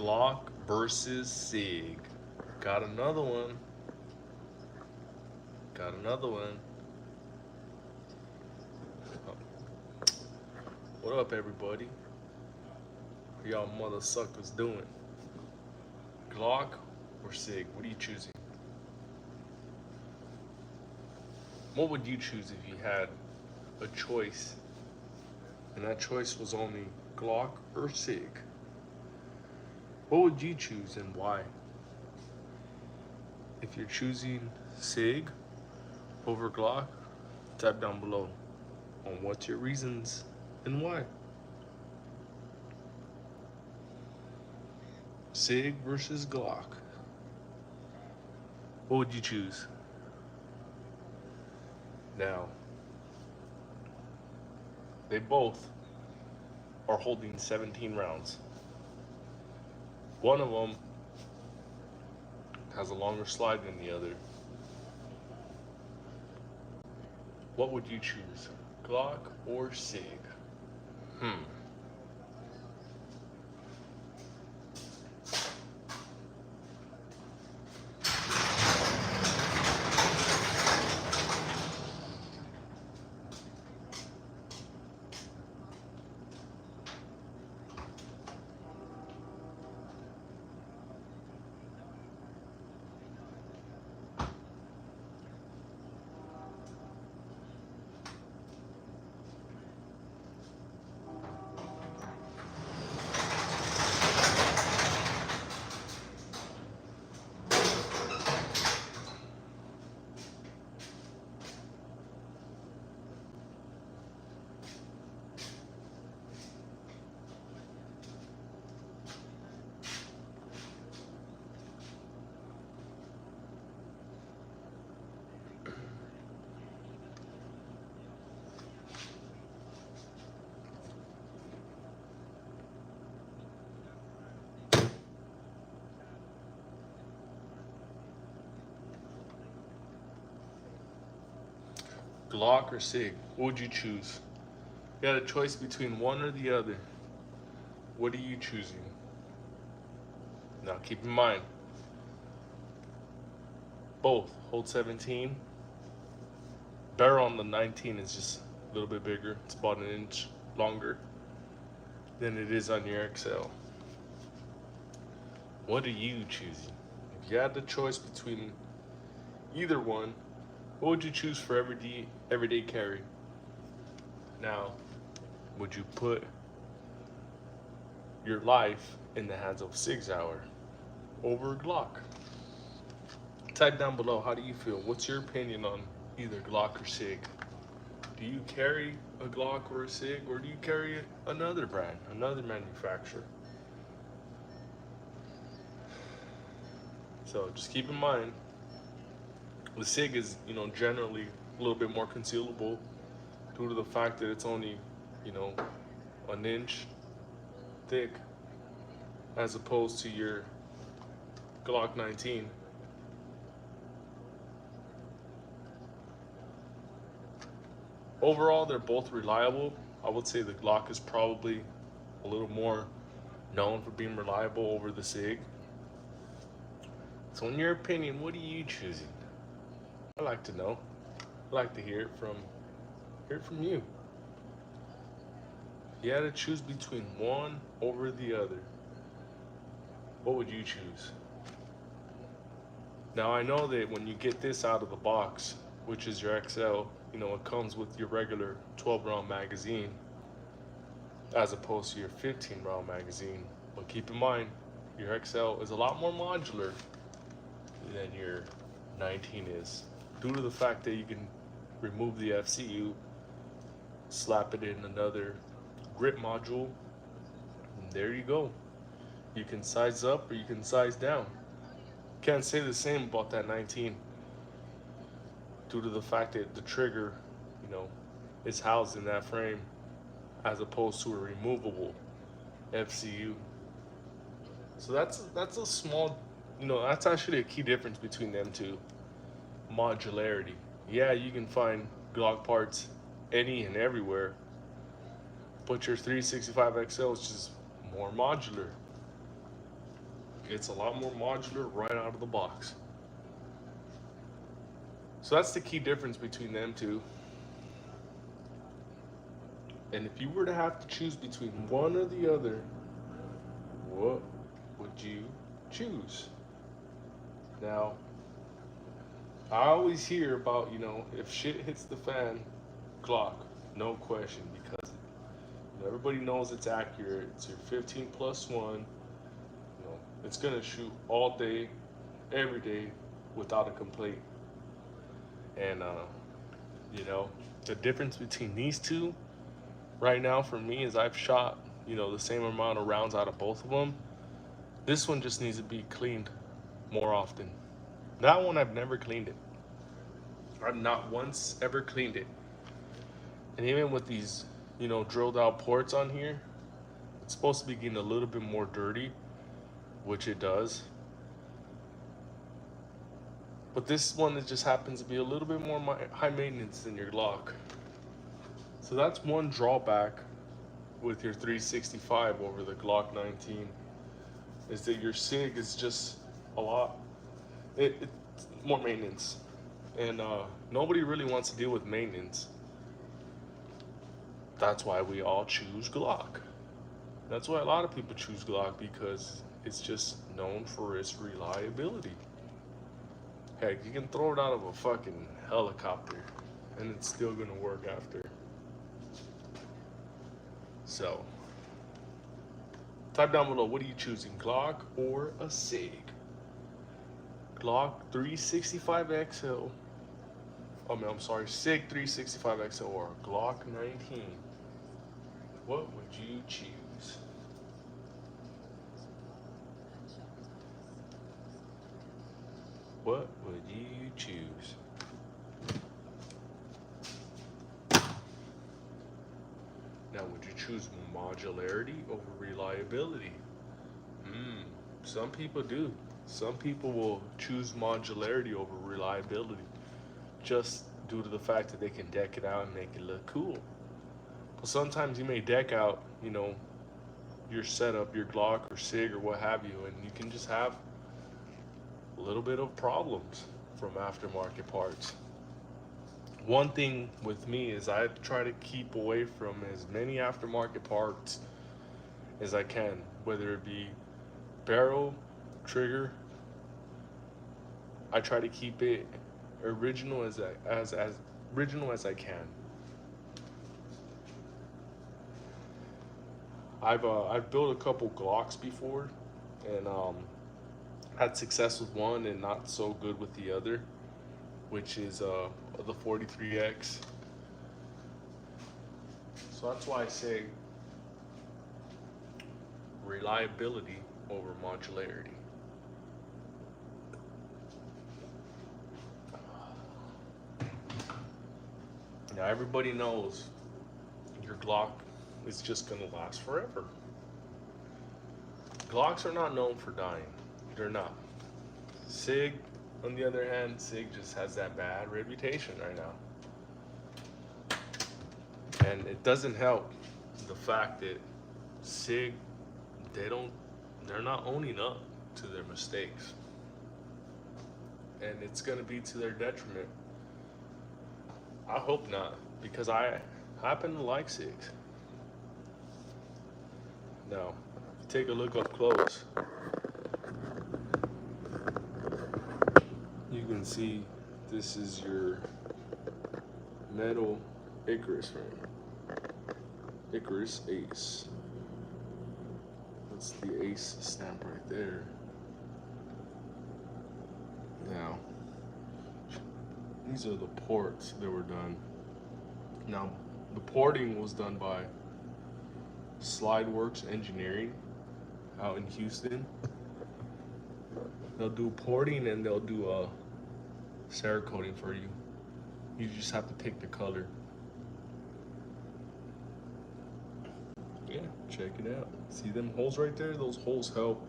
Glock versus SIG. Got another one. Got another one. Oh. What up, everybody? How y'all mother suckers doing? Glock or SIG? What are you choosing? What would you choose if you had a choice, and that choice was only Glock or SIG? What would you choose and why? If you're choosing SIG over Glock, type down below on what's your reasons and why. SIG versus Glock. What would you choose? Now, they both are holding 17 rounds. One of them has a longer slide than the other. What would you choose, Glock or SIG? Glock or SIG? What would you choose? You had a choice between one or the other. What are you choosing? Now keep in mind, both hold 17. Barrel on the 19 is just a little bit bigger. It's about an inch longer than it is on your XL. What are you choosing? If you had the choice between either one, what would you choose for everyday carry? Now, would you put your life in the hands of SIG Sauer over Glock? Type down below, how do you feel? What's your opinion on either Glock or SIG? Do you carry a Glock or a SIG, or do you carry another brand, another manufacturer? So just keep in mind, the SIG is, generally a little bit more concealable due to the fact that it's only, an inch thick as opposed to your Glock 19. Overall, they're both reliable. I would say the Glock is probably a little more known for being reliable over the SIG. So in your opinion, what are you choosing? I'd like to know. I'd like to hear it from you. If you had to choose between one over the other, what would you choose? Now I know that when you get this out of the box, which is your XL, it comes with your regular 12-round magazine as opposed to your 15-round magazine. But keep in mind, your XL is a lot more modular than your 19 is, due to the fact that you can remove the FCU, slap it in another grip module, and there you go. You can size up or you can size down. Can't say the same about that 19, due to the fact that the trigger, is housed in that frame as opposed to a removable FCU. So that's a small, that's actually a key difference between them two. Modularity. Yeah, you can find Glock parts any and everywhere, but your 365 XL is just more modular. It's a lot more modular right out of the box. So that's the key difference between them two. And if you were to have to choose between one or the other, what would you choose? Now, I always hear about, if shit hits the fan, Glock, no question, because everybody knows it's accurate. It's your 15 plus one. It's gonna shoot all day, every day, without a complaint. And the difference between these two right now for me is I've shot, the same amount of rounds out of both of them. This one just needs to be cleaned more often. That one I've never cleaned it. I've not once ever cleaned it. And even with these, drilled out ports on here, it's supposed to be getting a little bit more dirty, which it does. But this one, it just happens to be a little bit more high maintenance than your Glock. So that's one drawback with your 365 over the Glock 19, is that your SIG is just a lot, it's more maintenance. And nobody really wants to deal with maintenance. That's why we all choose Glock. That's why a lot of people choose Glock, because it's just known for its reliability. Heck, you can throw it out of a fucking helicopter and it's still gonna work after. So, type down below, what are you choosing, Glock or a SIG? Glock 365 XL. I'm sorry, SIG 365 XL or Glock 19. What would you choose? What would you choose? Now, would you choose modularity over reliability? Some people do. Some people will choose modularity over reliability, just due to the fact that they can deck it out and make it look cool. But sometimes you may deck out, your setup, your Glock or SIG or what have you, and you can just have a little bit of problems from aftermarket parts. One thing with me is I try to keep away from as many aftermarket parts as I can, whether it be barrel, trigger. I try to keep it original as original as I can. I've built a couple Glocks before, and had success with one and not so good with the other, which is the 43X. So that's why I say reliability over modularity. Now everybody knows your Glock is just gonna last forever. Glocks are not known for dying. They're not. SIG, on the other hand, SIG just has that bad reputation right now. And it doesn't help the fact that SIG, they're not owning up to their mistakes. And it's gonna be to their detriment. I hope not, because I happen to like SIGs. Now, take a look up close. You can see this is your metal Icarus frame. Icarus Ace. That's the Ace stamp right there. Now, these are the ports that were done. Now, the porting was done by Slideworks Engineering out in Houston. They'll do porting and they'll do a Cerakoting for you. You just have to pick the color. Yeah, check it out. See them holes right there? Those holes help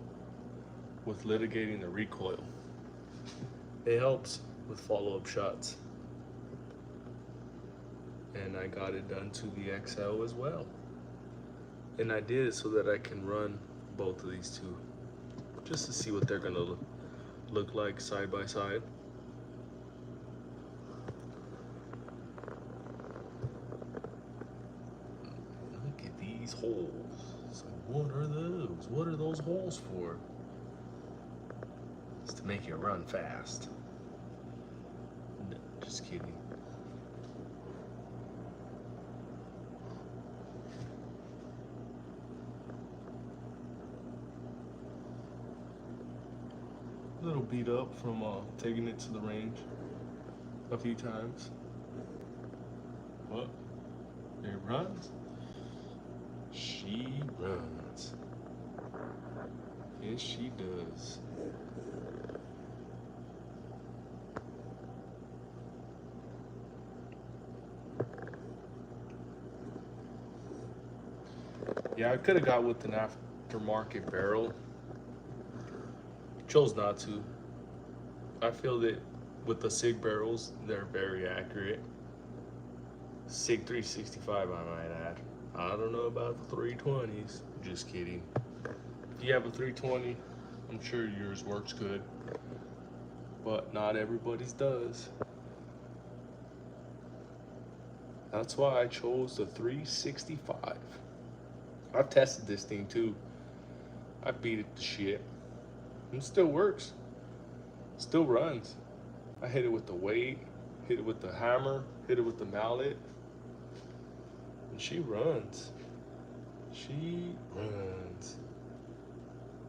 with litigating the recoil. It helps with follow-up shots. And I got it done to the XL as well. And I did it so that I can run both of these two. just to see what they're gonna look like side by side. Look at these holes. So what are those? What are those holes for? It's to make it run fast. No, just kidding. A little beat up from taking it to the range a few times. What? It runs? She runs. Yes, she does. Yeah, I could have got with an aftermarket barrel. Chose not to. I feel that with the SIG barrels, they're very accurate. SIG 365, I might add. I don't know about the 320s. Just kidding. If you have a 320, I'm sure yours works good. But not everybody's does. That's why I chose the 365. I've tested this thing too. I beat it to shit. It still works. Still runs. I hit it with the weight, hit it with the hammer, hit it with the mallet. And she runs. She runs.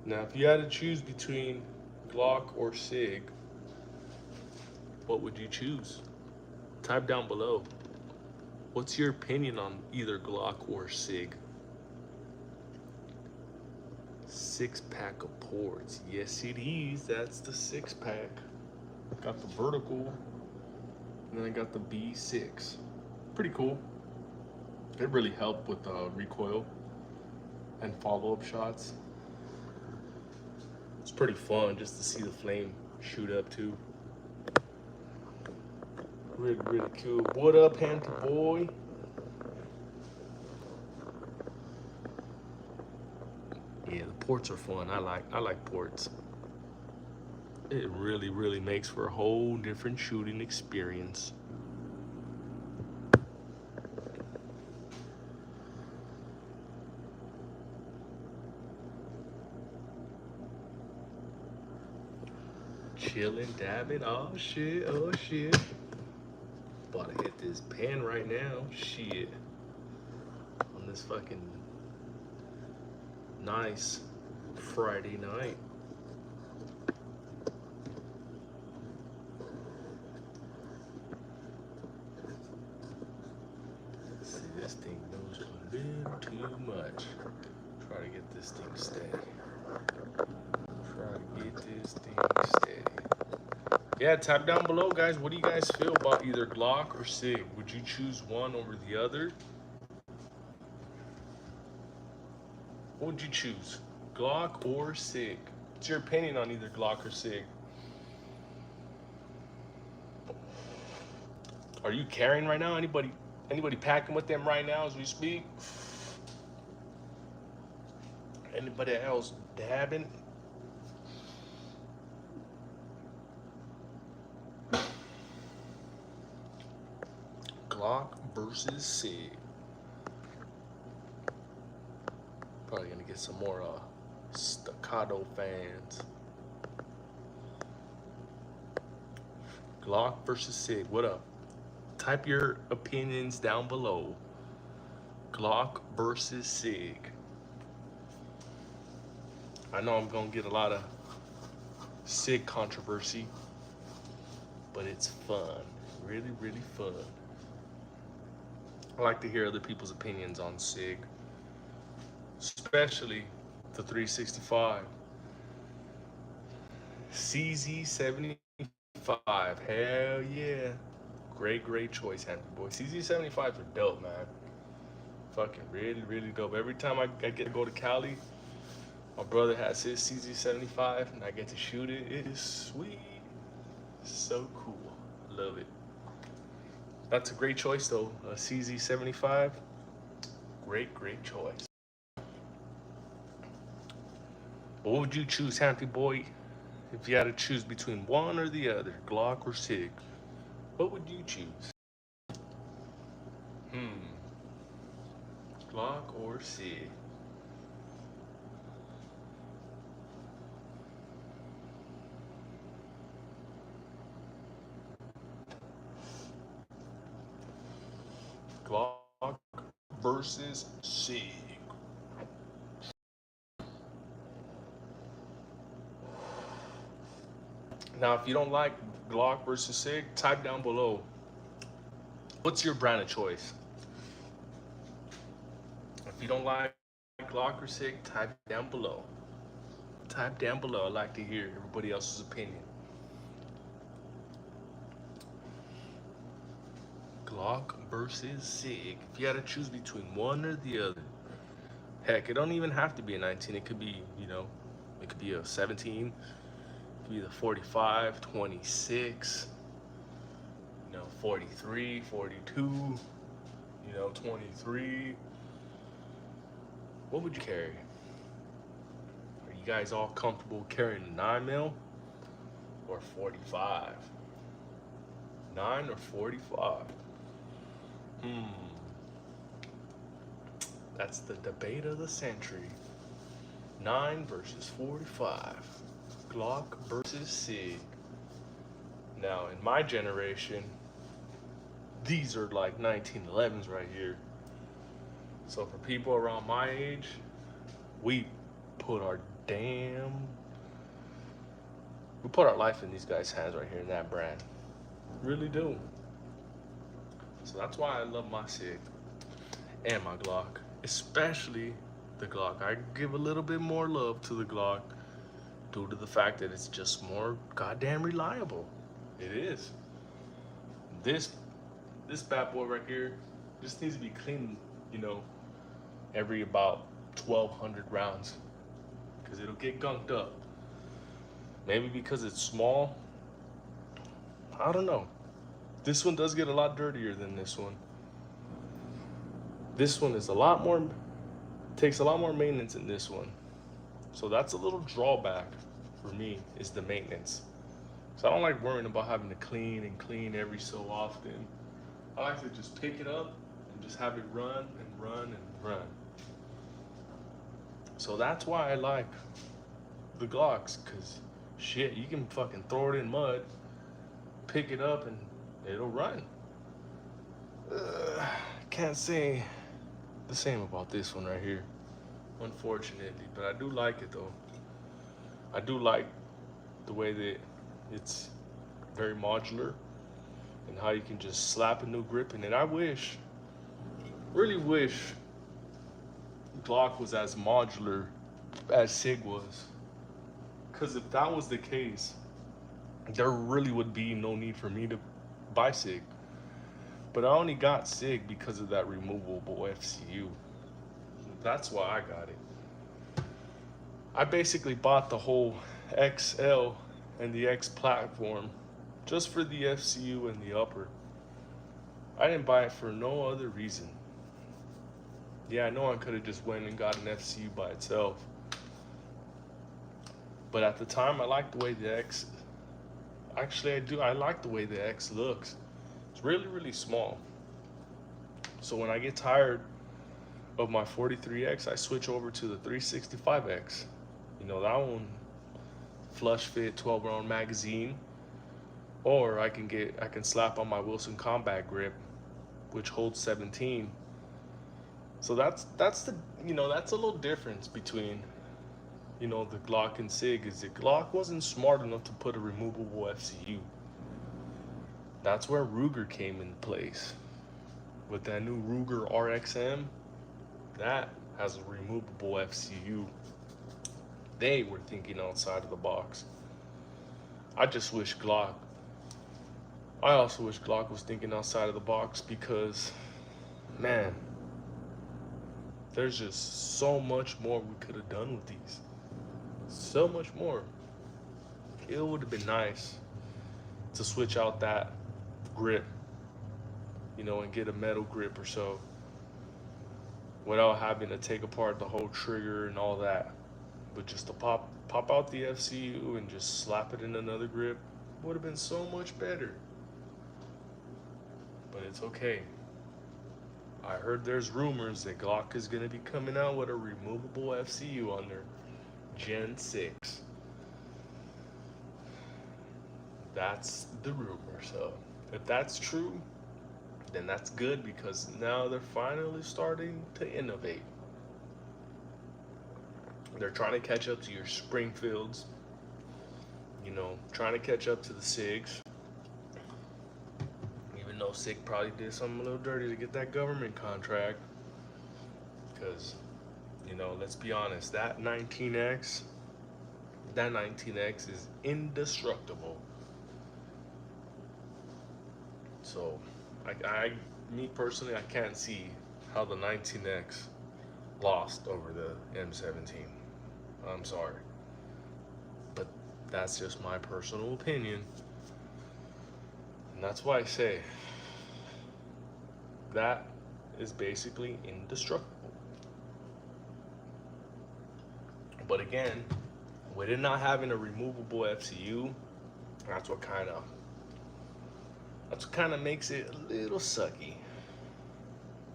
Now, if you had to choose between Glock or SIG, what would you choose? Type down below. What's your opinion on either Glock or SIG? 6-pack of ports. Yes, it is. That's the 6-pack. Got the vertical, and then I got the B6. Pretty cool. It really helped with recoil and follow-up shots. It's pretty fun just to see the flame shoot up too. Really, really cool. What up, Hunter boy? Yeah, the ports are fun. I like ports. It really, really makes for a whole different shooting experience. Chilling, dabbing. Oh shit, oh shit. About to hit this pen right now. Shit. On this fucking nice Friday night. See, this thing moves a little too much. Try to get this thing steady. Try to get this thing steady. Yeah, type down below, guys. What do you guys feel about either Glock or SIG? Would you choose one over the other? What would you choose? Glock or SIG? What's your opinion on either Glock or SIG? Are you carrying right now? Anybody packing with them right now as we speak? Anybody else dabbing? Glock versus SIG. Probably gonna get some more staccato fans. Glock versus SIG. What up? Type your opinions down below. Glock versus SIG. I know I'm gonna get a lot of SIG controversy, but it's fun. Really, really fun. I like to hear other people's opinions on SIG, especially the 365. CZ75. Hell yeah. Great choice, Happy Boy. CZ75s are dope, man. Fucking really, really dope. Every time I get to go to Cali, my brother has his CZ75 and I get to shoot it. It is sweet. So cool. Love it. That's a great choice though. A CZ75. Great choice. What would you choose, Hampy boy? If you had to choose between one or the other, Glock or SIG, what would you choose? Hmm, Glock or SIG? Glock versus SIG. Now, if you don't like Glock versus SIG, type down below. What's your brand of choice? If you don't like Glock or SIG, type down below. Type down below. I'd like to hear everybody else's opinion. Glock versus SIG. If you had to choose between one or the other, heck, it don't even have to be a 19. It could be, it could be a 17. It could be the 45, 26, 43, 42, 23. What would you carry? Are you guys all comfortable carrying a 9 mil or 45? 9 or 45? Hmm. That's the debate of the century. 9 versus 45. Glock versus SIG. Now, in my generation, these are like 1911s right here. So for people around my age, we put our we put our life in these guys' hands right here in that brand. Really do. So that's why I love my SIG and my Glock, especially the Glock. I give a little bit more love to the Glock due to the fact that it's just more goddamn reliable. It is. This this bad boy right here just needs to be cleaned, you know, every about 1,200 rounds, because it'll get gunked up. Maybe because it's small. I don't know. This one does get a lot dirtier than this one. This one is a lot more, takes a lot more maintenance than this one. So that's a little drawback for me, is the maintenance. So I don't like worrying about having to clean and clean every so often. I like to just pick it up and just have it run and run and run. So that's why I like the Glocks, because shit, you can fucking throw it in mud, pick it up, and it'll run. Can't say the same about this one right here, unfortunately, but I do like it though. I do like the way that it's very modular and how you can just slap a new grip in it. I really wish Glock was as modular as SIG was. Because if that was the case, there really would be no need for me to buy SIG. But I only got SIG because of that removable FCU. That's why I got it. I basically bought the whole XL and the X platform just for the FCU and the upper. I didn't buy it for no other reason. Yeah, I know I could have just went and got an FCU by itself. But at the time, I liked the way the X, actually I do, I like the way the X looks. It's really, really small. So when I get tired of my 43X, I switch over to the 365X. That one, flush fit 12 round magazine, or I can slap on my Wilson Combat grip, which holds 17. So that's that's a little difference between the Glock and SIG. Is the Glock wasn't smart enough to put a removable FCU. That's where Ruger came in place with that new Ruger RXM. That has a removable FCU. They were thinking outside of the box. I just wish Glock. I also wish Glock was thinking outside of the box, because, man, there's just so much more we could have done with these. So much more. It would have been nice to switch out that grip, and get a metal grip or so, without having to take apart the whole trigger and all that. But just to pop out the FCU and just slap it in another grip would have been so much better. But it's okay. I heard there's rumors that Glock is going to be coming out with a removable FCU on their Gen 6. That's the rumor. So if that's true, then that's good, because now they're finally starting to innovate. They're trying to catch up to your Springfields, trying to catch up to the SIGs. Even though SIG probably did something a little dirty to get that government contract. Because, let's be honest, that 19X is indestructible. So, me personally, I can't see how the 19X lost over the M17. I'm sorry. But that's just my personal opinion. And that's why I say that is basically indestructible. But again, with it not having a removable FCU, that's what kind of makes it a little sucky.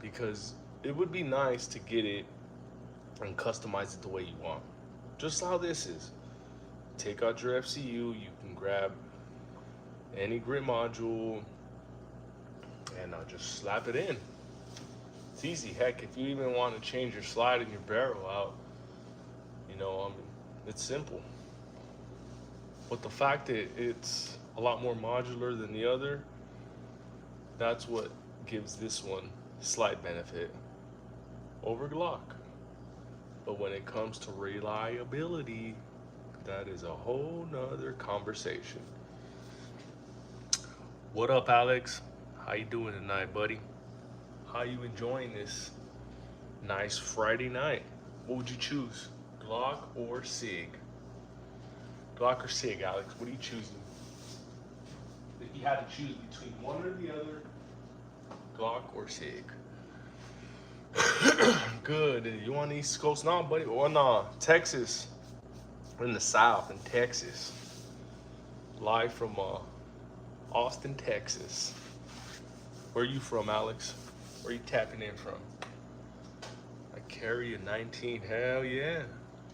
Because it would be nice to get it and customize it the way you want. Just how this is. Take out your FCU, you can grab any grip module and just slap it in. It's easy. Heck, if you even want to change your slide and your barrel out, it's simple. But the fact that it's a lot more modular than the other, that's what gives this one slight benefit over Glock. But when it comes to reliability, that is a whole nother conversation. What up, Alex? How you doing tonight, buddy? How you enjoying this nice Friday night? What would you choose, Glock or SIG? Glock or SIG, Alex? What are you choosing? If you had to choose between one or the other, Glock or SIG? Good. You on the East Coast now, buddy? Or no, Texas. We're in the South, in Texas. Live from Austin, Texas. Where are you from, Alex? Where are you tapping in from? I carry a 19. Hell yeah.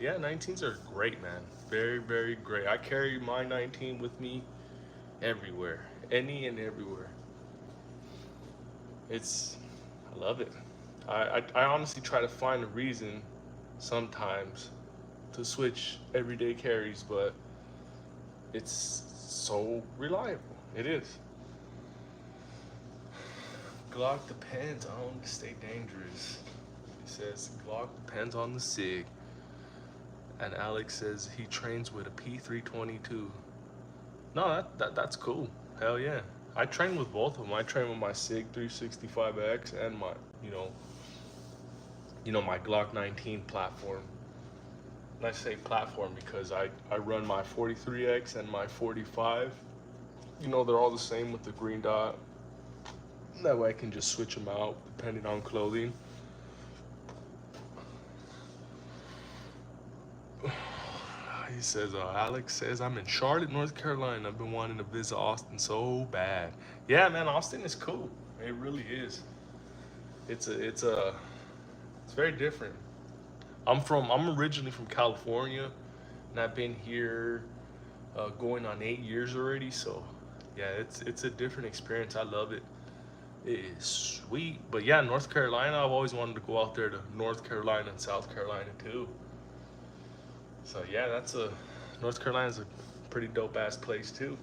Yeah, 19s are great, man. Very, very great. I carry my 19 with me everywhere. Any and everywhere. I love it. I honestly try to find a reason sometimes to switch everyday carries, but it's so reliable. It is. Glock depends on the Stay Dangerous. He says Glock depends on the SIG. And Alex says he trains with a P322. No, that's cool. Hell yeah. I train with both of them. I train with my SIG 365X and my, my Glock 19 platform. And I say platform because I run my 43X and my 45. They're all the same with the green dot. That way I can just switch them out depending on clothing. He says, Alex says, I'm in Charlotte, North Carolina. I've been wanting to visit Austin so bad. Yeah, man, Austin is cool. It really is. It's very different. I'm originally from California, and I've been here going on 8 years already. So yeah, it's a different experience. I love it. It is sweet. But yeah, North Carolina, I've always wanted to go out there to North Carolina and South Carolina too. So yeah, North Carolina's a pretty dope ass place too.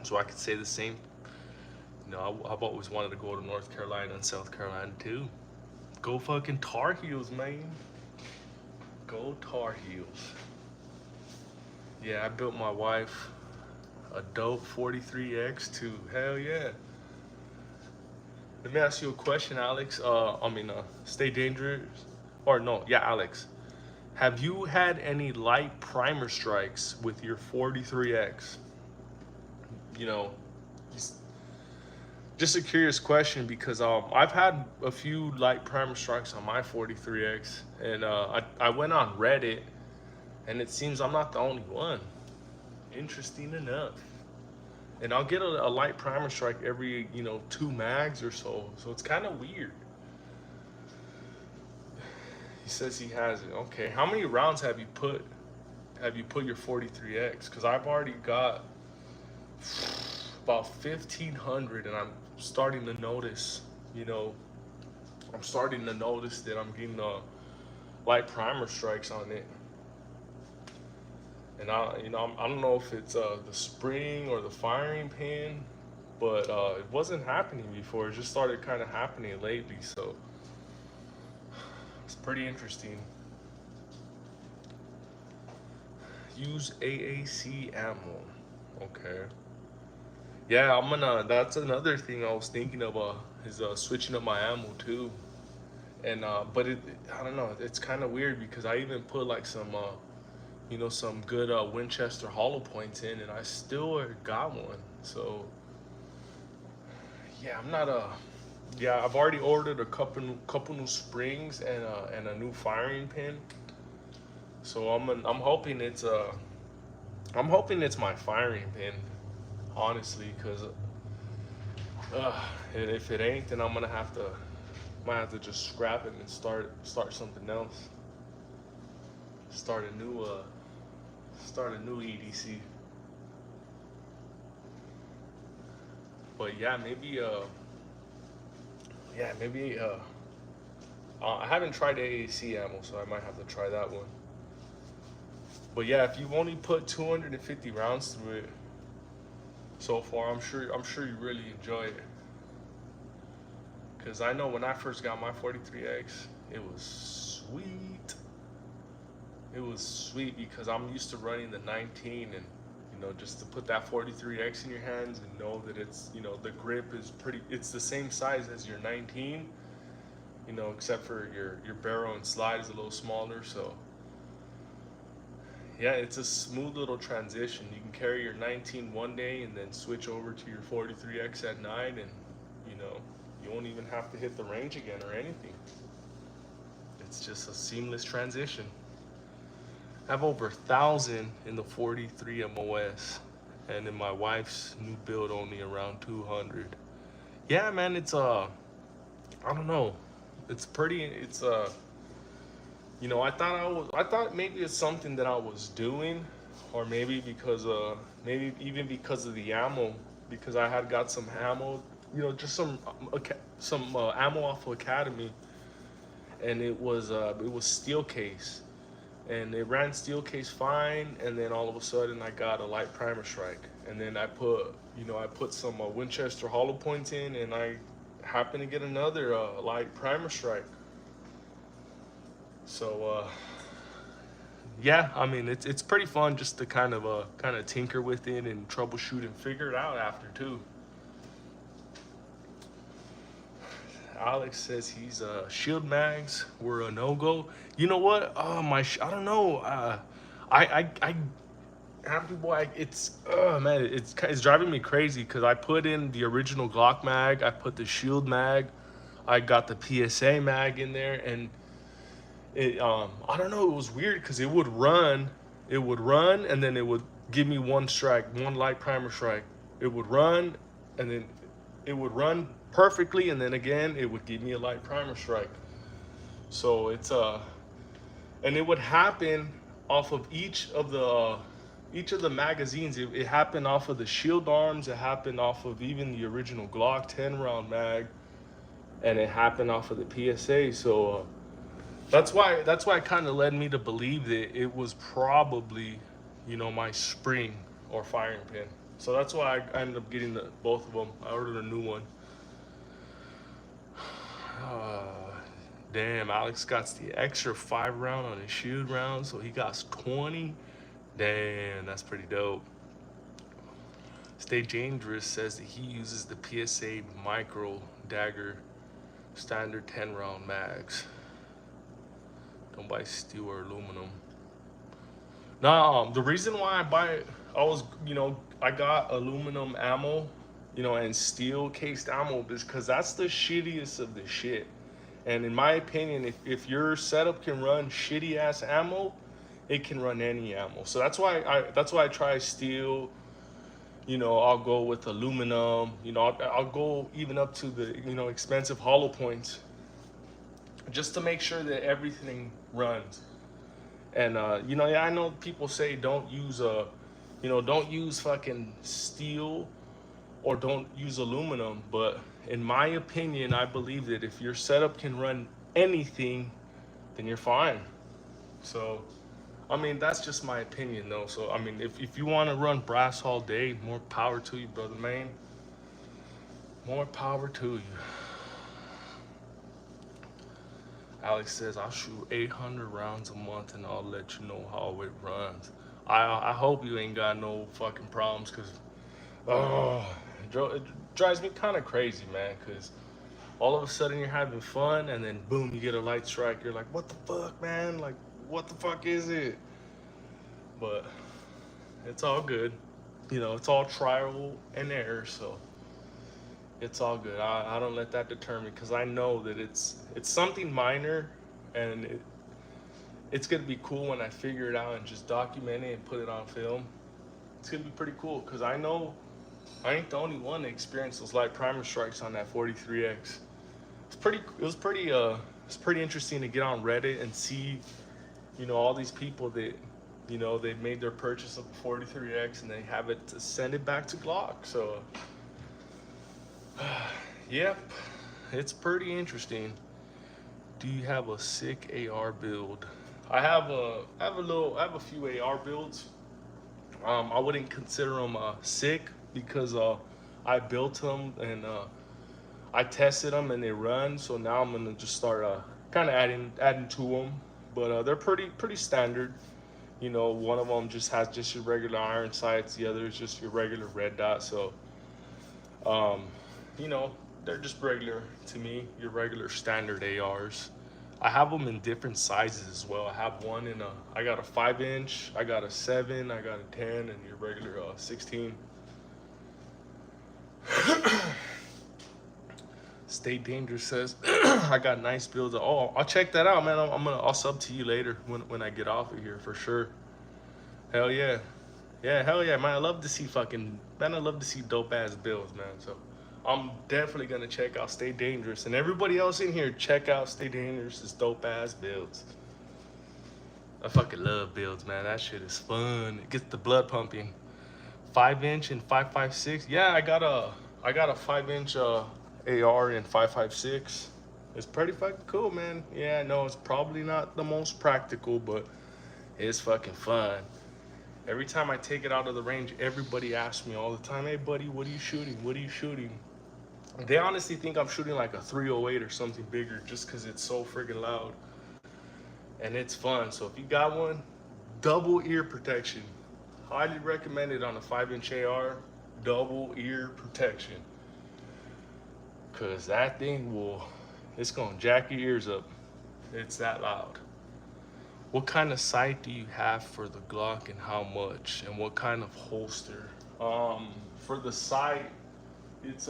So I could say the same. I've always wanted to go to North Carolina and South Carolina too. Go fucking Tar Heels, man. Go Tar Heels. Yeah, I built my wife a dope 43X too. Hell yeah. Let me ask you a question, Alex. Stay Dangerous. Or no, yeah, Alex. Have you had any light primer strikes with your 43X? Just a curious question because I've had a few light primer strikes on my 43X, and I went on Reddit And it seems I'm not the only one. Interesting enough. And I'll get a light primer strike every, 2 mags or so. So it's kind of weird. He says he has it. Okay, how many rounds have you put your 43X? Because I've already got about 1,500, and I'm starting to notice, you know, that I'm getting light primer strikes on it. And I don't know if it's the spring or the firing pin, but it wasn't happening before. It just started kind of happening lately, so it's pretty interesting. Use AAC ammo. Okay. Yeah, I'm gonna. That's another thing I was thinking of. Is switching up my ammo too. And but I don't know. It's kind of weird because I even put like some some good Winchester hollow points in, and I still got one. So yeah, I'm not a. Yeah, I've already ordered a couple new springs and a new firing pin. So I'm hoping it's my firing pin, honestly, because and if it ain't, then I'm gonna might have to just scrap it and start something else. Start a new EDC. But maybe I haven't tried AAC ammo, so I might have to try that one. But yeah, if you've only put 250 rounds through it so far, I'm sure you really enjoy it. Cause I know when I first got my 43X, it was sweet. It was sweet because I'm used to running the 19, and just to put that 43X in your hands and know that it's the grip is it's the same size as your 19, except for your barrel and slide is a little smaller. So yeah, it's a smooth little transition. You can carry your 19 one day and then switch over to your 43X at night, and you won't even have to hit the range again or anything. It's just a seamless transition. I have over 1,000 in the 43 MOS, and in my wife's new build only around 200. Yeah, man, I don't know. It's pretty. I thought maybe it's something that I was doing, or maybe maybe even because of the ammo, because I had got some ammo, just some ammo off of Academy, and it was steel case, and it ran steel case fine, and then all of a sudden I got a light primer strike, and then I put some Winchester hollow points in, and I happened to get another light primer strike. So yeah, I mean it's pretty fun just to kind of tinker with it and troubleshoot and figure it out after too. Alex says he's shield mags were a no-go. You know what? I don't know. I Happy boy, man, it's driving me crazy because I put in the original Glock mag, I put the shield mag, I got the PSA mag in there, and I don't know, it was weird because it would run, and then it would give me one strike, one light primer strike. It would run, and then it would run perfectly, and then again it would give me a light primer strike. So and it would happen off of each of the magazines. It happened off of the shield arms, it happened off of even the original Glock 10 round mag, and it happened off of the PSA. So that's why it kind of led me to believe that it was probably my spring or firing pin. So that's why I ended up getting both of them. I ordered a new one. Damn, Alex got the extra 5 round on his shield round, so he got 20. Damn, that's pretty dope. Stay Dangerous says that he uses the PSA micro dagger standard 10 round mags. Don't buy steel or aluminum. Nah, the reason why I buy it, I got aluminum ammo, and steel cased ammo, is because that's the shittiest of the shit. And in my opinion, if your setup can run shitty ass ammo, it can run any ammo. So that's why I try steel. You know, I'll go with aluminum. You know, I'll go even up to the, you know, expensive hollow points, just to make sure that everything runs. And you know, yeah, I know people say don't use you know, don't use fucking steel or don't use aluminum, but in my opinion, I believe that if your setup can run anything, then you're fine. So, I mean, that's just my opinion, though. So, I mean, if you want to run brass all day, more power to you, brother man. More power to you. Alex says, I'll shoot 800 rounds a month and I'll let you know how it runs. I hope you ain't got no fucking problems, because, oh, it drives me kind of crazy, man, because all of a sudden you're having fun and then boom, you get a light strike. You're like, what the fuck, man? Like, what the fuck is it? But it's all good. You know, it's all trial and error, so it's all good. I don't let that deter me, because I know that it's something minor, and it's gonna be cool when I figure it out and just document it and put it on film. It's gonna be pretty cool, because I know I ain't the only one to experience those light primer strikes on that 43X. It's pretty interesting to get on Reddit and see, you know, all these people that, you know, they've made their purchase of the 43X and they have it to send it back to Glock. So yep, it's pretty interesting. Do you have a sick AR build? I have a few AR builds. I wouldn't consider them sick, because I built them and I tested them and they run. So now I'm gonna just start kind of adding to them. But they're pretty standard. You know, one of them just has just your regular iron sights. The other is just your regular red dot. So, you know, they're just regular to me, your regular standard ARs. I have them in different sizes as well. I have one I got a 5-inch, I got a 7, I got a 10, and your regular 16. Stay Dangerous says, I got nice builds. Oh, I'll check that out, man. I'll sub to you later when I get off of here for sure. Hell yeah. Yeah, hell yeah, man. I love to see dope ass builds, man. So I'm definitely gonna check out Stay Dangerous, and everybody else in here, check out Stay Dangerous's dope ass builds. I fucking love builds, man. That shit is fun. It gets the blood pumping. 5-inch and 5.56. Yeah, I got a 5-inch AR in 5.56. It's pretty fucking cool, man. Yeah, I know it's probably not the most practical, but it's fucking fun. Every time I take it out of the range, everybody asks me all the time, hey buddy, what are you shooting? What are you shooting? They honestly think I'm shooting like a 308 or something bigger, just because it's so friggin' loud. And it's fun. So if you got one, double ear protection. Highly recommended on a 5-inch AR, double ear protection. Cause that thing it's gonna jack your ears up. It's that loud. What kind of sight do you have for the Glock and how much? And what kind of holster? For the sight, it's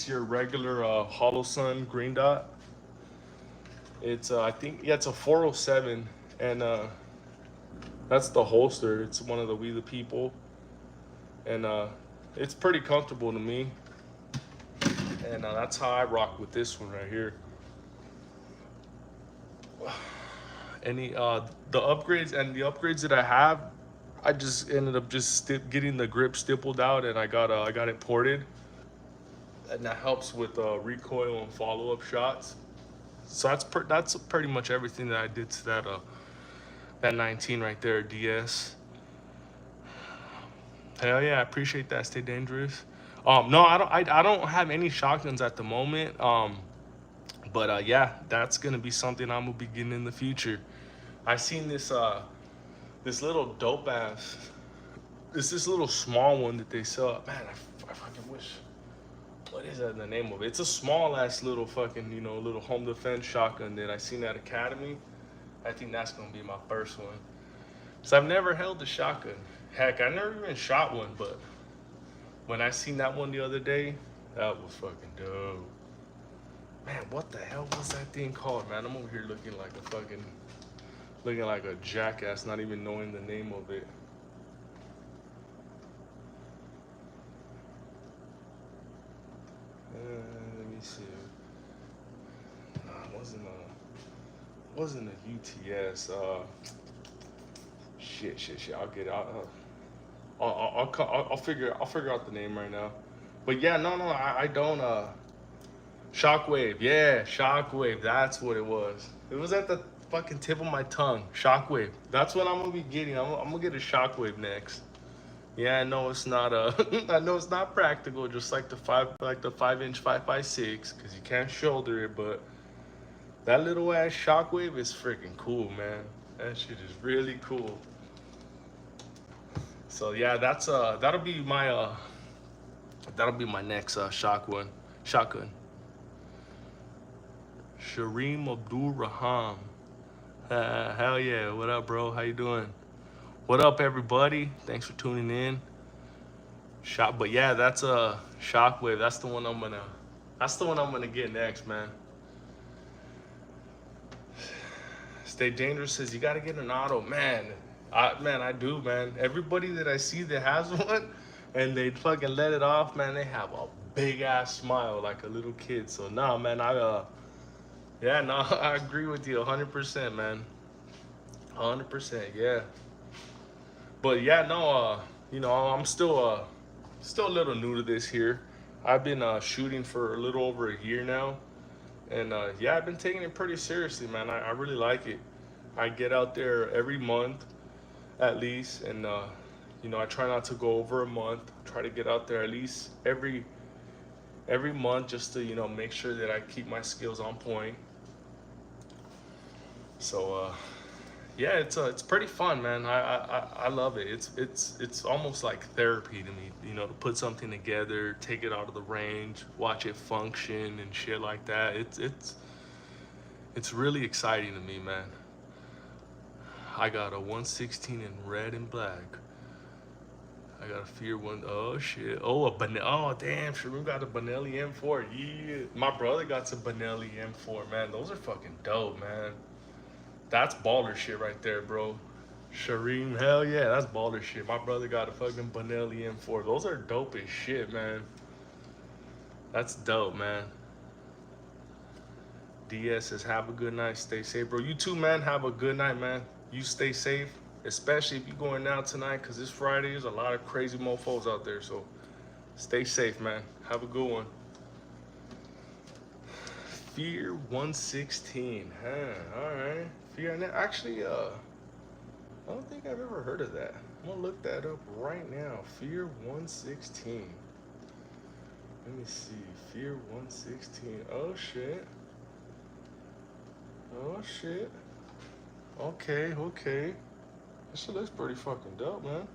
your regular Hollow Sun green dot. It's I think, yeah, it's a 407, and that's the holster. It's one of the We the People, and it's pretty comfortable to me. And that's how I rock with this one right here. Any the upgrades that I have, I just ended up just getting the grip stippled out, and I got it ported, and that helps with recoil and follow-up shots. So that's pretty much everything that I did to that 19 right there, DS. Hell yeah, I appreciate that. Stay Dangerous. No, I don't have any shotguns at the moment. But yeah, that's gonna be something I'm gonna be getting in the future. I seen this little dope ass. It's this little small one that they sell. Man, I fucking wish. What is that the name of it? It's a small ass little fucking, you know, little home defense shotgun that I seen at Academy. I think that's gonna be my first one. So I've never held a shotgun. Heck, I never even shot one, but when I seen that one the other day, that was fucking dope. Man, what the hell was that thing called, man? I'm over here looking like a fucking Looking like a jackass, not even knowing the name of it. Let me see. Nah, wasn't a UTS. Shit. I'll get it. I'll figure out the name right now. But yeah, no, I don't. Shockwave, yeah, Shockwave. That's what it was. It was at the fucking tip of my tongue. Shockwave. That's what I'm gonna be getting. I'm gonna get a Shockwave next. Yeah, I know it's not I know it's not practical, just like the 5-inch 5.56, because you can't shoulder it. But that little ass Shockwave is freaking cool, man. That shit is really cool. So yeah, that'll be my next shotgun. Shareem Abdul Raham. Hell yeah, what up, bro? How you doing? What up, everybody? Thanks for tuning in. But yeah, that's a Shockwave. That's the one I'm gonna get next, man. Stay Dangerous says you gotta get an auto, man. I do, man. Everybody that I see that has one, and they fucking let it off, man, they have a big ass smile like a little kid. So nah, man, yeah, no, I agree with you 100%, man. 100%, yeah. But yeah, no, I'm still a little new to this here. I've been shooting for a little over a year now, and yeah, I've been taking it pretty seriously, man. I really like it. I get out there every month, at least, and I try not to go over a month. Try to get out there at least every month, just to make sure that I keep my skills on point. So yeah, it's pretty fun, man. I love it. It's almost like therapy to me, to put something together, take it out of the range, watch it function and shit like that. It's really exciting to me, man. I got a 116 in red and black. I got a Fear one. Oh shit. Oh, oh damn, Sharoon got a Benelli M4. Yeah. My brother got some Benelli M4, man. Those are fucking dope, man. That's baller shit right there, bro. Shareem, hell yeah, that's baller shit. My brother got a fucking Benelli M4. Those are dope as shit, man. That's dope, man. DS says, have a good night, stay safe, bro. You too, man. Have a good night, man. You stay safe, especially if you're going out tonight, because this Friday there's a lot of crazy mofos out there. So stay safe, man. Have a good one. Fear 116, huh? All right. Fear, actually, I don't think I've ever heard of that. I'm gonna look that up right now. Fear 116. Let me see. Fear 116. Oh shit. Oh shit. Okay. That shit looks pretty fucking dope, man.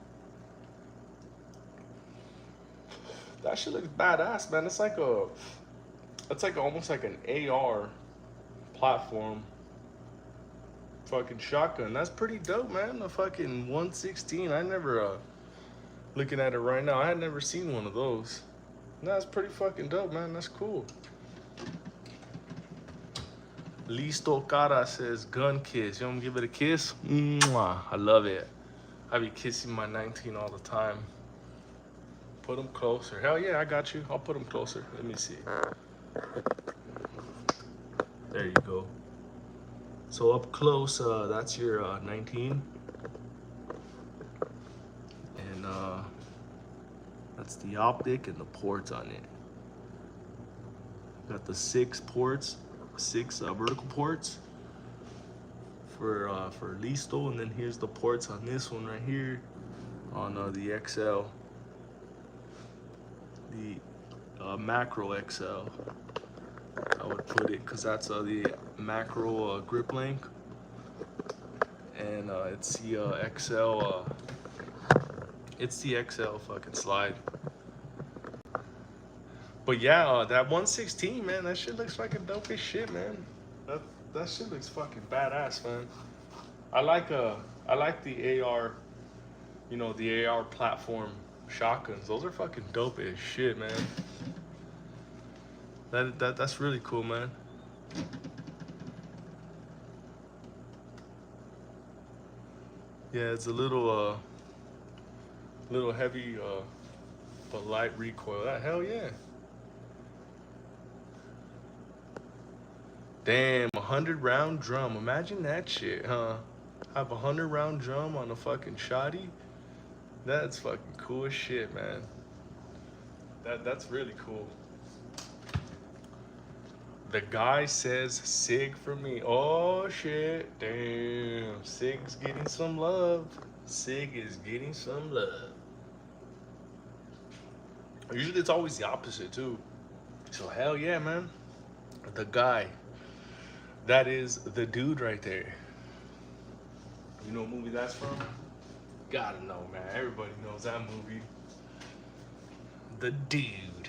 That shit looks badass, man. It's like almost like an AR platform fucking shotgun. That's pretty dope, man. The fucking 116. I never looking at it right now. I had never seen one of those. That's pretty fucking dope, man. That's cool. Listo Cara says gun kiss. You want me to give it a kiss? Mwah. I love it. I be kissing my 19 all the time. Put them closer. Hell yeah, I got you. I'll put them closer. Let me see. There you go. So up close, that's your 19. And that's the optic and the ports on it. Got the 6 ports, 6 vertical ports for Listo, and then here's the ports on this one right here on the XL, the macro XL. I would put it, because that's the macro grip length, and it's the XL. It's the XL fucking slide. But yeah, that 116, man, that shit looks fucking dope as shit, man. That shit looks fucking badass, man. I like the AR, the AR platform shotguns. Those are fucking dope as shit, man. That's really cool, man. Yeah, it's a little heavy, but light recoil. Hell yeah. Damn, 100 round drum. Imagine that shit, huh? Have a 100 round drum on a fucking shotty. That's fucking cool as shit, man. That's really cool. The guy says Sig for me. Oh shit. Damn. Sig's getting some love. Sig is getting some love. Usually it's always the opposite too. So hell yeah, man. The guy. That is the dude right there. You know what movie that's from? Gotta know, man. Everybody knows that movie. The dude.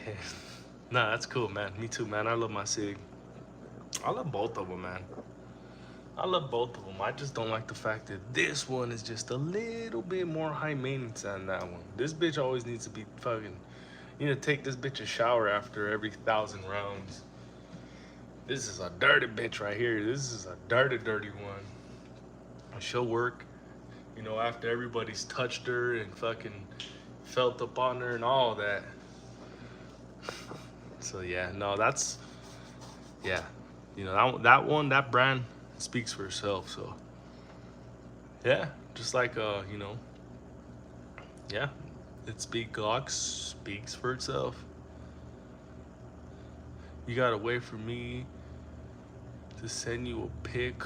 Nah, that's cool, man. Me too, man. I love my Sig. I love both of them, man. I love both of them. I just don't like the fact that this one is just a little bit more high maintenance than that one. This bitch always needs to be fucking. You need to take this bitch a shower after every 1,000 rounds. This is a dirty bitch right here. This is a dirty, dirty one. She'll work, you know, after everybody's touched her and fucking felt up on her and all that. So yeah, no, that's, yeah, you know, that brand speaks for itself. So yeah, just like you know, yeah, Glock speaks for itself. You gotta wait for me to send you a pic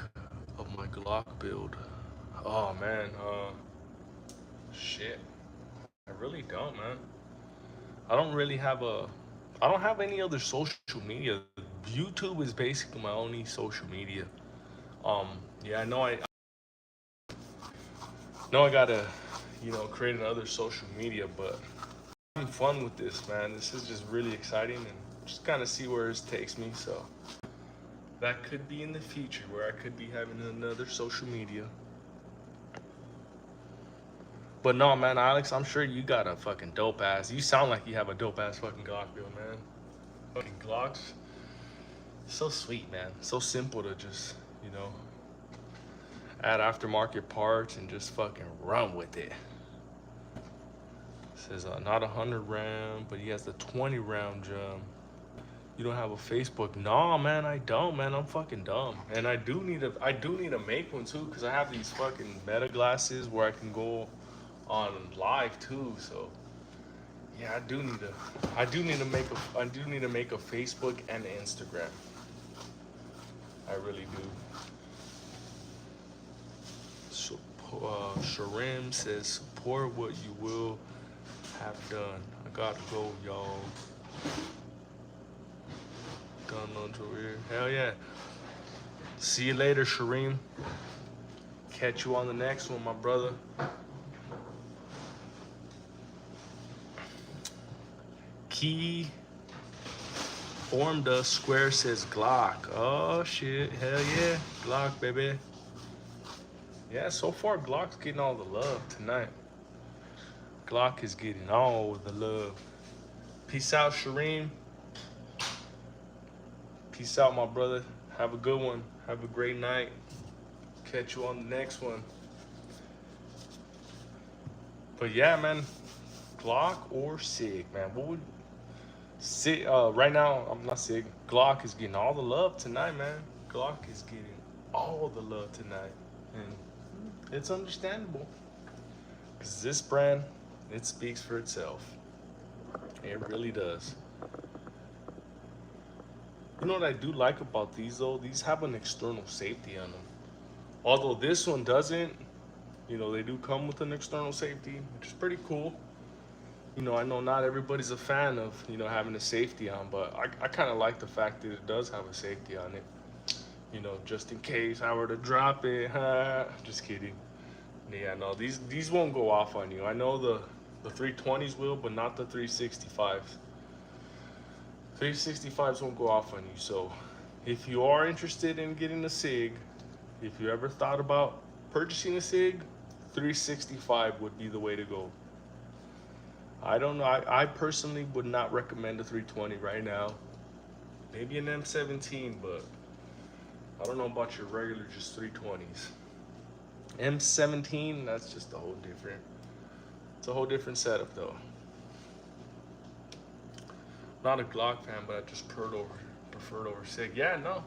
of my Glock build. Oh man, shit. I really don't, man. I don't really have a. I don't have any other social media. YouTube is basically my only social media. Um, yeah, I know I gotta, you know, create another social media, but I'm having fun with this, man. This is just really exciting and just kind of see where it takes me. So that could be in the future where I could be having another social media. But no, man, Alex, I'm sure you got a fucking dope ass. You sound like you have a dope ass fucking Glock build, man. Fucking Glocks, so sweet, man. So simple to just, you know, add aftermarket parts and just fucking run with it. It says not 100 round, but he has the 20 round drum. You don't have a Facebook? No, man, I don't, man. I'm fucking dumb, and I do need to make one too, cause I have these fucking meta glasses where I can go on live too. So yeah, I do need to make a Facebook and Instagram. I really do. So, Sharim says, support what you will have done. I gotta go, y'all. Gun lunch over here. Hell yeah. See you later, Sharim. Catch you on the next one, my brother. Key formed a square says Glock. Oh shit, hell yeah. Glock, baby. Yeah, so far Glock's getting all the love tonight. Glock is getting all the love. Peace out, Shareem. Peace out, my brother. Have a good one. Have a great night. Catch you on the next one. But yeah, man, Glock or Sig, man. What would Sig? Right now, I'm not Sig. Glock is getting all the love tonight, man. Glock is getting all the love tonight, and it's understandable. Cause this brand, it speaks for itself. It really does. You know what I do like about these though? These have an external safety on them. Although this one doesn't, you know, they do come with an external safety, which is pretty cool. You know, I know not everybody's a fan of, you know, having a safety on, but I kind of like the fact that it does have a safety on it. You know, just in case I were to drop it. Just kidding. Yeah, no, these won't go off on you. I know the 320s will, but not the 365s. 365s won't go off on you. So if you are interested in getting a SIG, if you ever thought about purchasing a SIG, 365 would be the way to go. I don't know. I personally would not recommend a 320 right now. Maybe an M17, but I don't know about your regular just 320s. M17, that's just a whole different. It's a whole different setup though. Not a Glock fan, but I just preferred over SIG. Yeah, no,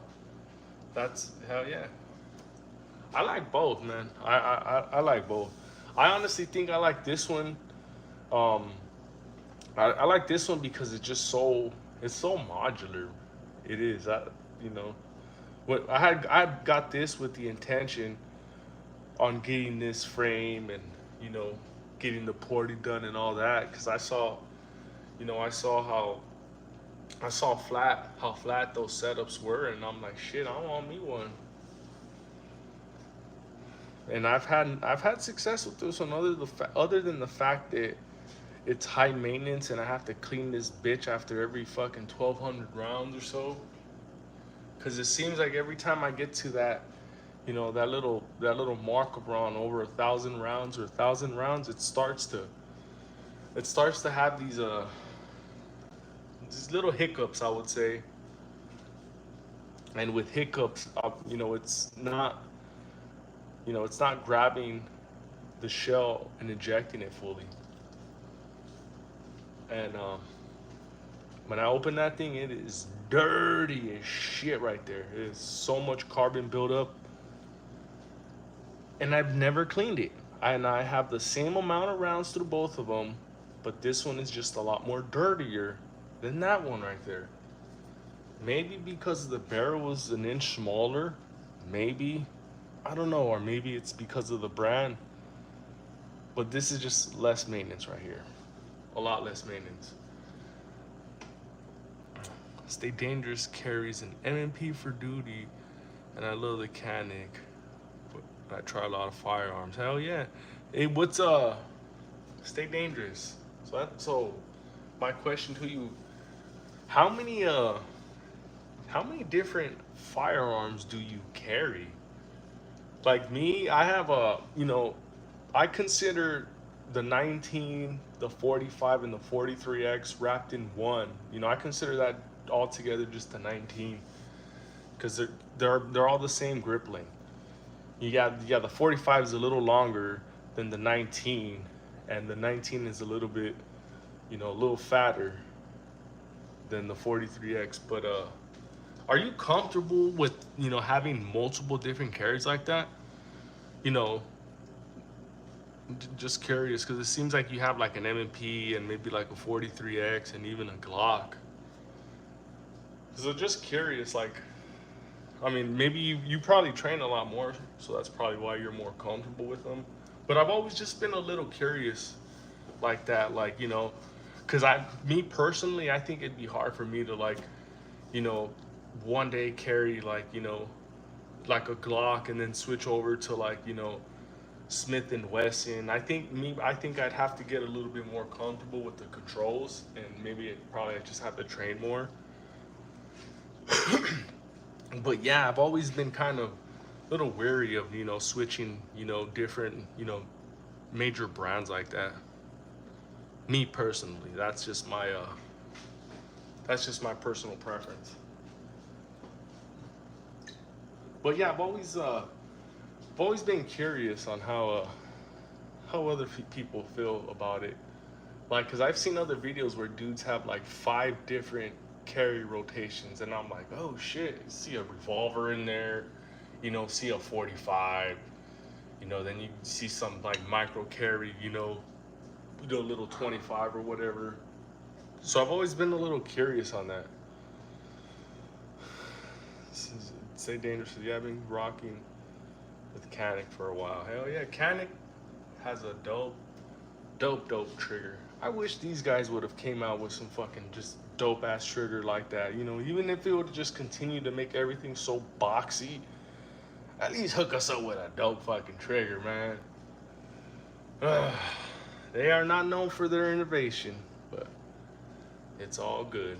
that's hell yeah. I like both, man. I like both. I honestly think I like this one. Um, I like this one because it's so modular. It is. You know what I got this with the intention on getting this frame and you know getting the porting done and all that because I saw how flat those setups were and I'm like shit I want me one and I've had success with this one other than the fact that it's high maintenance and I have to clean this bitch after every fucking 1,200 rounds or so because it seems like every time I get to that you know that little marker on over 1,000 rounds or 1,000 rounds it starts to have these little hiccups I would say and with hiccups you know it's not grabbing the shell and ejecting it fully and when I open that thing it is dirty as shit right there. It is so much carbon buildup and I've never cleaned it. And I have the same amount of rounds through both of them, but this one is just a lot more dirtier than that one right there. Maybe because the barrel was an inch smaller, maybe, I don't know, or maybe it's because of the brand. But this is just less maintenance right here, a lot less maintenance. Stay Dangerous carries an M&P for duty, and I love the Canic. I try a lot of firearms. Hell yeah. Hey, what's Stay Dangerous. So my question to you, how many different firearms do you carry? Like me, I have I consider the 19, the 45 and the 43X wrapped in one. I consider that all together just the 19 because they're all the same grip length. The 45 is a little longer than the 19, and the 19 is a little bit, a little fatter than the 43X. But are you comfortable with having multiple different carries like that? Just curious because it seems like you have like an M&P and maybe like a 43X and even a Glock. So just curious, like, I mean, maybe you probably train a lot more, so that's probably why you're more comfortable with them. But I've always just been a little curious like that, like, because me personally, I think it'd be hard for me to like, one day carry like, like a Glock and then switch over to like, Smith and Wesson. I think I'd have to get a little bit more comfortable with the controls and maybe I just have to train more. But yeah, I've always been kind of a little wary of, switching, different, major brands like that. Me personally, that's just my personal preference. But yeah, I've always been curious on how other people feel about it. Like, cause I've seen other videos where dudes have like 5 different carry rotations, and I'm like, oh shit, see a revolver in there, see a 45, then you see some like micro carry, a little 25 or whatever. So I've always been a little curious on that. Stay Dangerous. Yeah, I've been rocking with Canic for a while. Hell yeah, Canic has a dope trigger. I wish these guys would have came out with some fucking just dope ass trigger like that. Even if it would just continue to make everything so boxy, at least hook us up with a dope fucking trigger, man. They are not known for their innovation, but it's all good.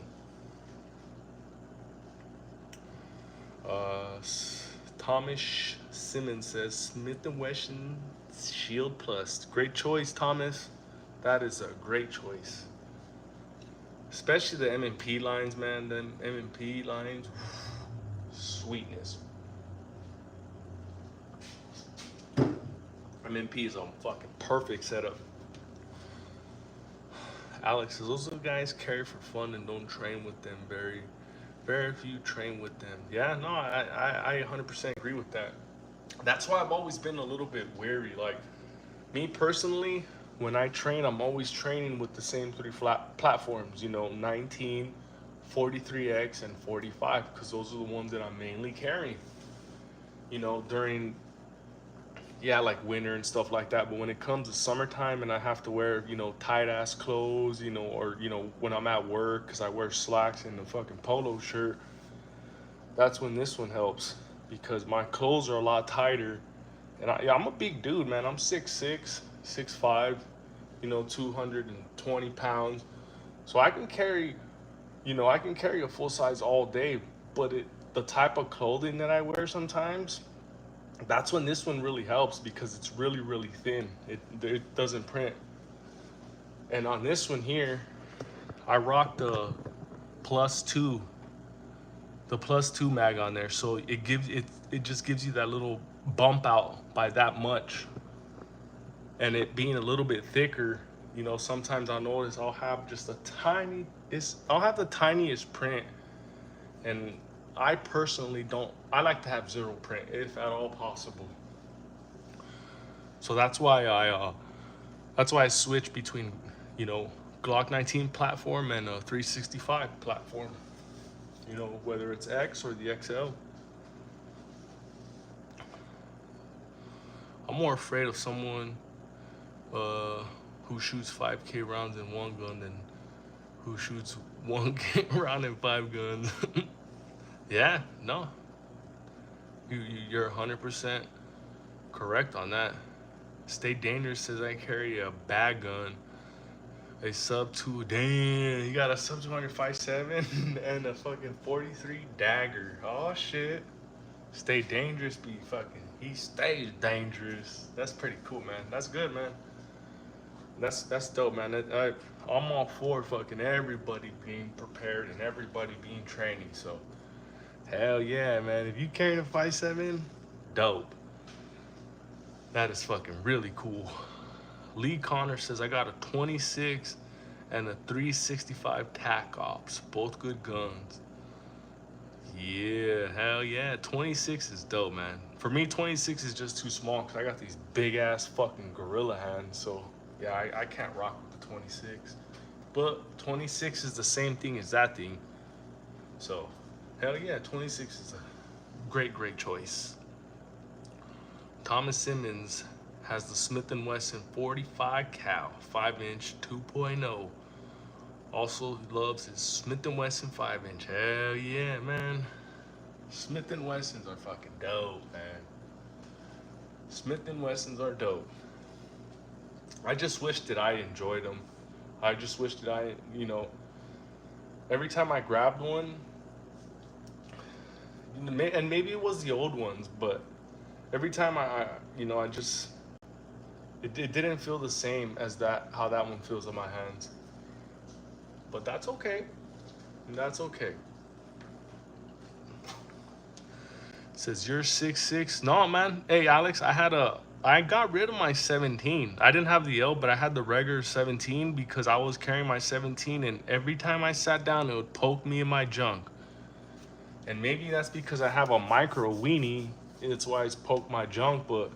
Thomas Simmons says Smith & Wesson Shield Plus. Great choice, Thomas. That is a great choice. Especially the M&P lines, man. Them M&P lines, sweetness. MMP is a fucking perfect setup. Alex says those are the guys carry for fun and don't train with them. Very few train with them. Yeah, no, I 100% agree with that. That's why I've always been a little bit wary. Like me personally, when I train, I'm always training with the same three flat platforms. 19, 43X, and 45, because those are the ones that I'm mainly carrying. During like winter and stuff like that. But when it comes to summertime and I have to wear, tight ass clothes, or, when I'm at work because I wear slacks and a fucking polo shirt, that's when this one helps because my clothes are a lot tighter. And I'm a big dude, man. I'm 6'6", 6'5", 220 pounds. So I can carry a full size all day, but the type of clothing that I wear sometimes, that's when this one really helps because it's really, really thin. It doesn't print. And on this one here, I rock the +2, the +2 mag on there. So it just gives you that little bump out by that much. And it being a little bit thicker, sometimes I'll notice I'll have I'll have the tiniest print. And I personally don't, I like to have zero print if at all possible. So that's why I switch between, Glock 19 platform and a 365 platform, whether it's X or the XL. I'm more afraid of someone who shoots 5K rounds in one gun than who shoots 1K round in 5 guns. Yeah, no. You're 100% correct on that. Stay Dangerous says I carry a bag gun, a sub 2. Damn, you got a sub 257 and a fucking 43 dagger. Oh shit. Stay Dangerous he stays dangerous. That's pretty cool, man. That's good, man. That's dope, man. I'm all for fucking everybody being prepared and everybody being training. So hell yeah, man. If you carry a 5.7, dope. That is fucking really cool. Lee Connor says I got a 26 and a 365 TAC Ops, both good guns. Yeah, hell yeah. 26 is dope, man. For me, 26 is just too small because I got these big ass fucking gorilla hands. So yeah, I can't rock with the 26. But 26 is the same thing as that thing. So hell yeah, 26 is a great choice. Thomas Simmons has the Smith & Wesson 45 cal 5-inch 2.0. Also loves his Smith & Wesson 5-inch. Hell yeah, man. Smith & Wessons are fucking dope, man. Smith & Wessons are dope. I just wish that I enjoyed them. I just wish that I, every time I grabbed one, and maybe it was the old ones, but every time I just, it didn't feel the same as how that one feels in my hands. But that's okay. That's okay. Says you're 6'6". No, man. Hey, Alex, I got rid of my 17. I didn't have the L, but I had the regular 17 because I was carrying my 17, and every time I sat down, it would poke me in my junk. And maybe that's because I have a micro weenie, it's why it's poked my junk. But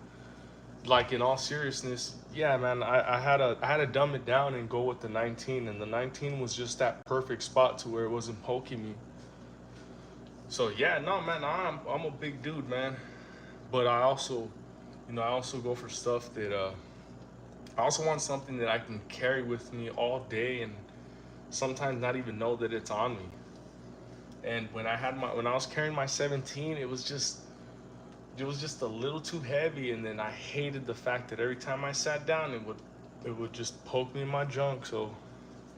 like in all seriousness, yeah, man, I had to dumb it down and go with the 19, and the 19 was just that perfect spot to where it wasn't poking me. So yeah, no, man, I'm a big dude, man. But I also go for stuff that I also want something that I can carry with me all day and sometimes not even know that it's on me. And when I was carrying my 17, it was just a little too heavy, and then I hated the fact that every time I sat down, it would just poke me in my junk. So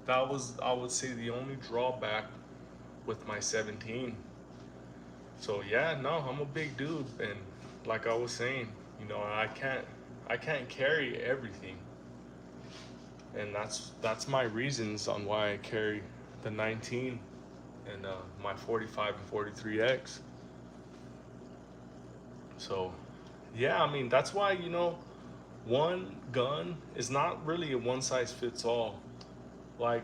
that was, I would say, the only drawback with my 17. So yeah, no, I'm a big dude, and like I was saying, I can't carry everything, and that's my reasons on why I carry the 19 and my 45 and 43X. So yeah, I mean, that's why, one gun is not really a one size fits all. Like,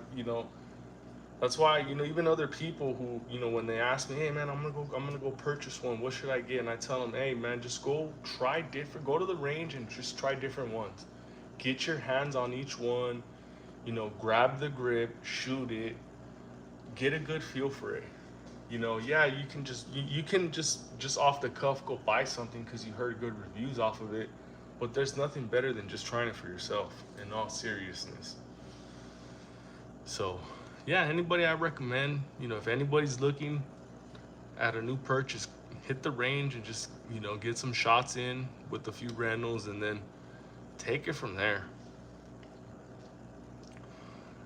that's why, even other people who, when they ask me, hey man, I'm gonna go purchase one, what should I get? And I tell them, hey man, just go to the range and just try different ones. Get your hands on each one, grab the grip, shoot it, get a good feel for it. Yeah, you can just off the cuff go buy something because you heard good reviews off of it, but there's nothing better than just trying it for yourself. In all seriousness. So, yeah, anybody I recommend, if anybody's looking at a new purchase, hit the range and just, get some shots in with a few rentals and then take it from there.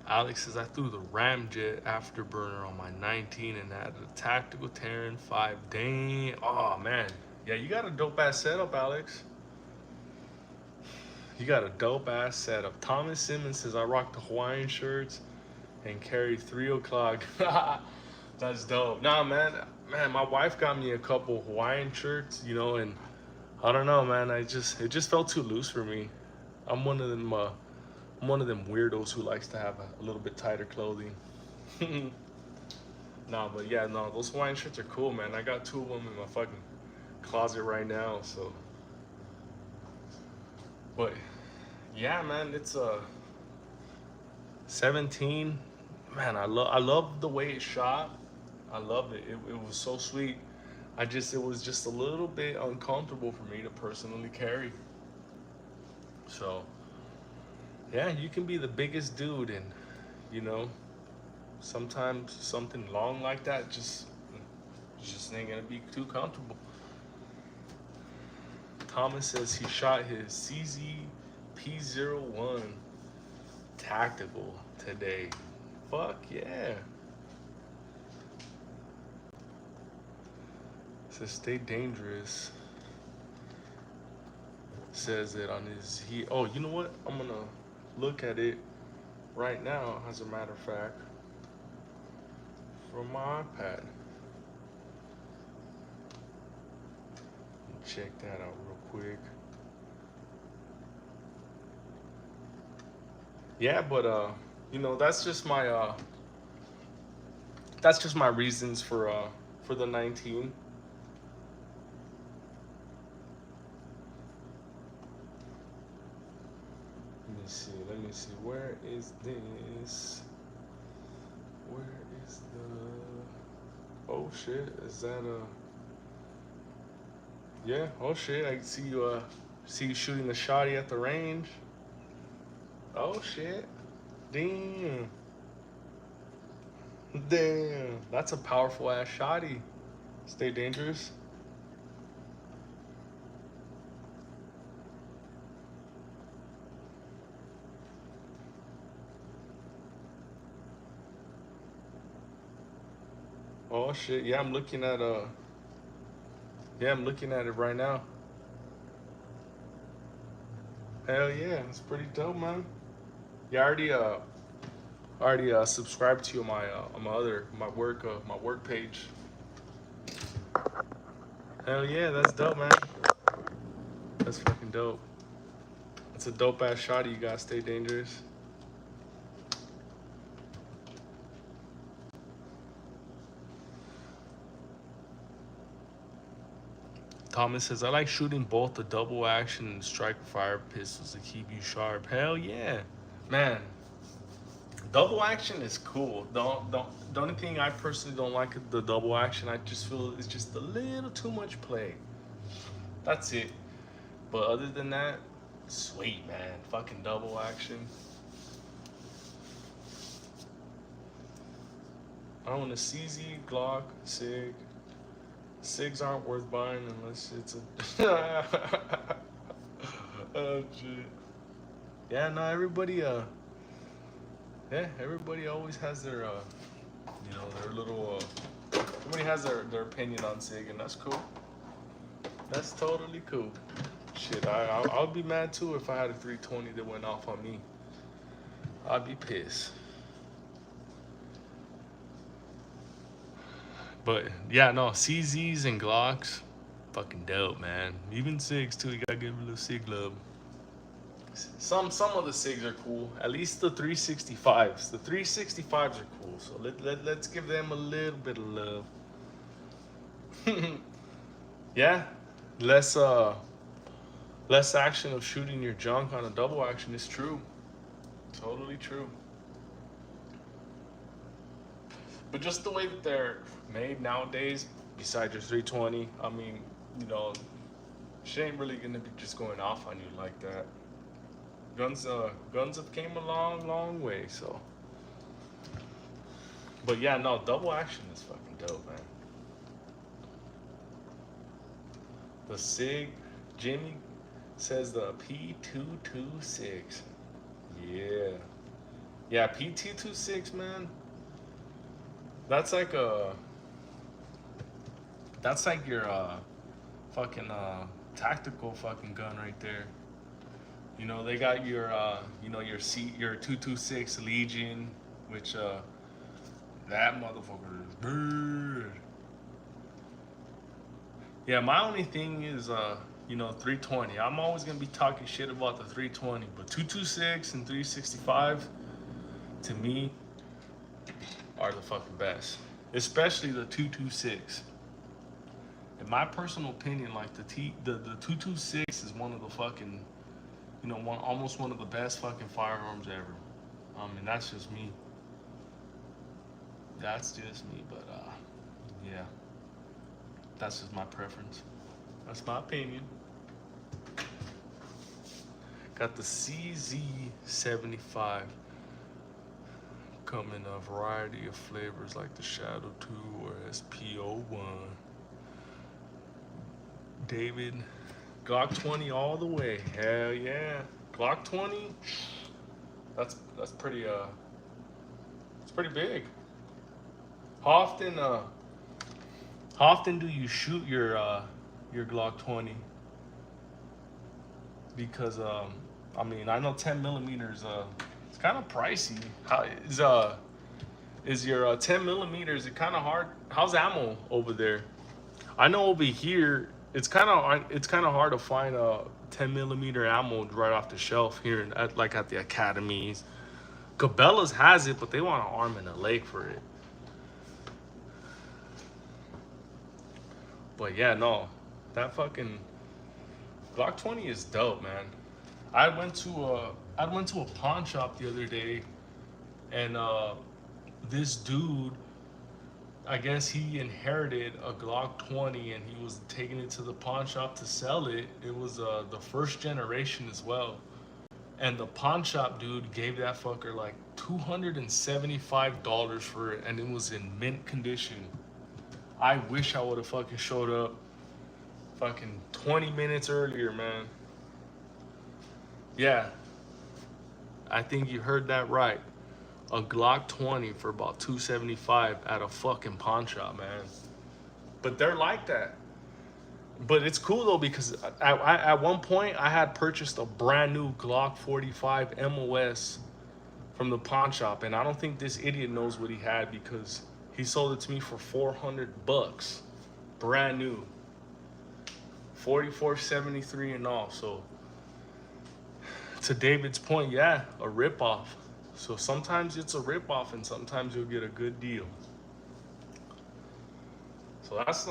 Alex says, I threw the Ramjet afterburner on my 19 and added a tactical Terran 5. Dang. Oh, man. Yeah, you got a dope ass setup, Alex. You got a dope ass setup. Thomas Simmons says, I rock the Hawaiian shirts and carry 3 o'clock. That's dope. Nah, man, my wife got me a couple Hawaiian shirts, and I don't know, man. It just felt too loose for me. I'm one of them weirdos who likes to have a little bit tighter clothing. Nah, but yeah, no, those Hawaiian shirts are cool, man. I got 2 of them in my fucking closet right now, so. But yeah, man, it's 17. Man, I love the way it shot. I loved it. It was so sweet. It was just a little bit uncomfortable for me to personally carry. So, yeah, you can be the biggest dude, and sometimes something long like that just ain't gonna be too comfortable. Thomas says he shot his CZ-P01 tactical today. Fuck yeah. Says stay dangerous. Says it on his oh, you know what? I'm gonna look at it right now, as a matter of fact, from my iPad. Check that out real quick. Yeah, but that's just my reasons for the 19. Let me see. Where is this? Where is the? Oh shit! Is that Yeah. Oh shit! I see you. See you shooting the shotty at the range. Oh shit! Damn. Damn. That's a powerful ass shotty. Stay dangerous. Oh shit! Yeah, I'm looking at I'm looking at it right now. Hell yeah, it's pretty dope, man. Yeah, I already subscribed to you on my work page. Hell yeah, that's dope, man. That's fucking dope. It's a dope ass shot. You gotta stay dangerous. Thomas says, I like shooting both the double action and striker fire pistols to keep you sharp. Hell yeah. Man, double action is cool. The only thing I personally don't like the double action, I just feel it's just a little too much play. That's it. But other than that, sweet, man. Fucking double action. I own a CZ, Glock, SIG. SIGs aren't worth buying unless it's a... Oh, shit. Yeah, no, everybody, everybody always has their, their little, everybody has their opinion on SIG, and that's cool. That's totally cool. Shit, I'll be mad too if I had a 320 that went off on me. I'd be pissed. But yeah, no, CZs and Glocks, fucking dope, man. Even SIGs too, you gotta give a little SIG love. SIGs. Some of the SIGs are cool. At least the 365s. The 365s are cool. So let's give them a little bit of love. Yeah, less less action of shooting your junk on a double action is true. Totally true. But just the way that they're made nowadays, besides your 320, I mean, you know, she ain't really gonna be just going off on you like that. Guns have came a long way. So, but yeah, no, double action is fucking dope, man. The SIG, Jimmy says the P226. Yeah, yeah, P226, man. That's like your fucking tactical fucking gun right there. You know, they got your your 226 Legion, which that motherfucker is bird. Yeah, my only thing is 320. I'm always gonna be talking shit about the 320, but 226 and 365 to me are the fucking best. Especially the 226. In my personal opinion, like the 226 is one of the fucking, almost one of the best fucking firearms ever. I mean, that's just me. That's just me, but yeah, that's just my preference. That's my opinion. Got the CZ75. Come in a variety of flavors like the Shadow 2 or SP01. David, Glock 20 all the way. Hell yeah. Glock 20, that's pretty it's pretty big. How often do you shoot your Glock 20? Because I mean, I know 10 millimeters it's kind of pricey. How is your 10 millimeters? It kind of hard. How's ammo over there? I know over here it's kind of hard to find 10 millimeter ammo right off the shelf here at the academies. Cabela's has it, but they want an arm and a leg for it. But yeah, no, that fucking Glock 20 is dope, man. I went to a pawn shop the other day, and this dude, I guess he inherited a Glock 20, and he was taking it to the pawn shop to sell it. It was the first generation as well, and the pawn shop dude gave that fucker like $275 for it, and it was in mint condition. I wish I would have fucking showed up fucking 20 minutes earlier, man. Yeah, I think you heard that right. A Glock 20 for about $275 at a fucking pawn shop, man. But they're like that. But it's cool though, because at one point I had purchased a brand new Glock 45 MOS from the pawn shop, and I don't think this idiot knows what he had, because he sold it to me for $400, brand new, 44.73 and all. So to David's point, yeah, a ripoff. So sometimes it's a ripoff, and sometimes you'll get a good deal. So that's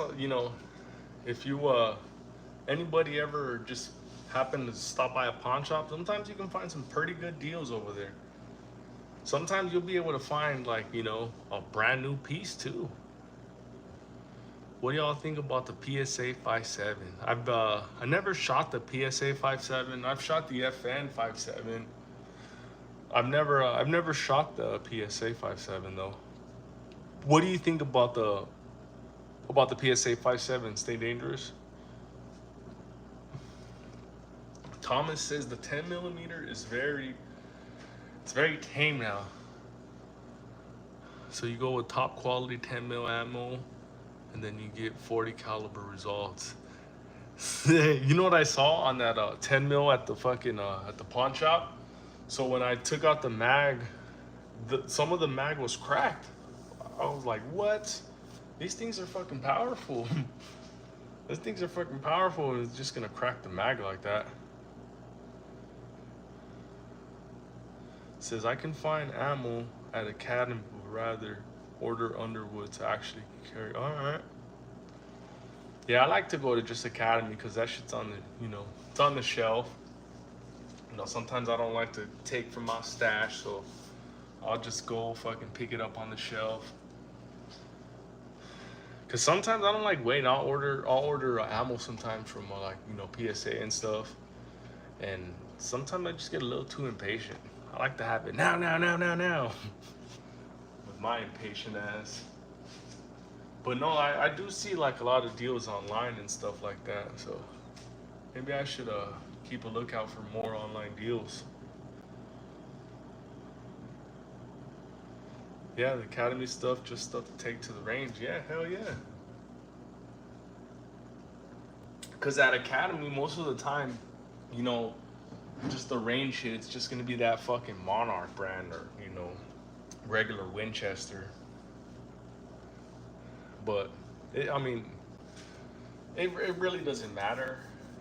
if you anybody ever just happen to stop by a pawn shop, sometimes you can find some pretty good deals over there. Sometimes you'll be able to find a brand new piece too. What do y'all think about the PSA 5.7? I never shot the PSA 5.7. I've shot the FN 5.7. I've never shot the PSA 5.7 though. What do you think about the PSA 5.7? Stay dangerous. Thomas says the 10 millimeter is very tame now. So you go with top quality 10 mil ammo, and then you get 40 caliber results. You know what I saw on that 10 mil at the fucking at the pawn shop? So when I took out the mag, some of the mag was cracked. I was like, what? These things are fucking powerful. These things are fucking powerful, and it's just gonna crack the mag like that. says I can find ammo at Academy, but rather order Underwood to actually carry. All right. Yeah, I like to go to just Academy because that shit's on the, it's on the shelf. Sometimes I don't like to take from my stash, so I'll just go fucking pick it up on the shelf. Cause sometimes I don't like waiting. I'll order ammo sometimes from PSA and stuff, and sometimes I just get a little too impatient. I like to have it now, with my impatient ass. But no, I do see like a lot of deals online and stuff like that. So maybe I should keep a lookout for more online deals. Yeah, the Academy stuff, just stuff to take to the range. Yeah, hell yeah. Because at Academy, most of the time, just the range shit, it's just going to be that fucking Monarch brand or, regular Winchester. But, it really doesn't matter.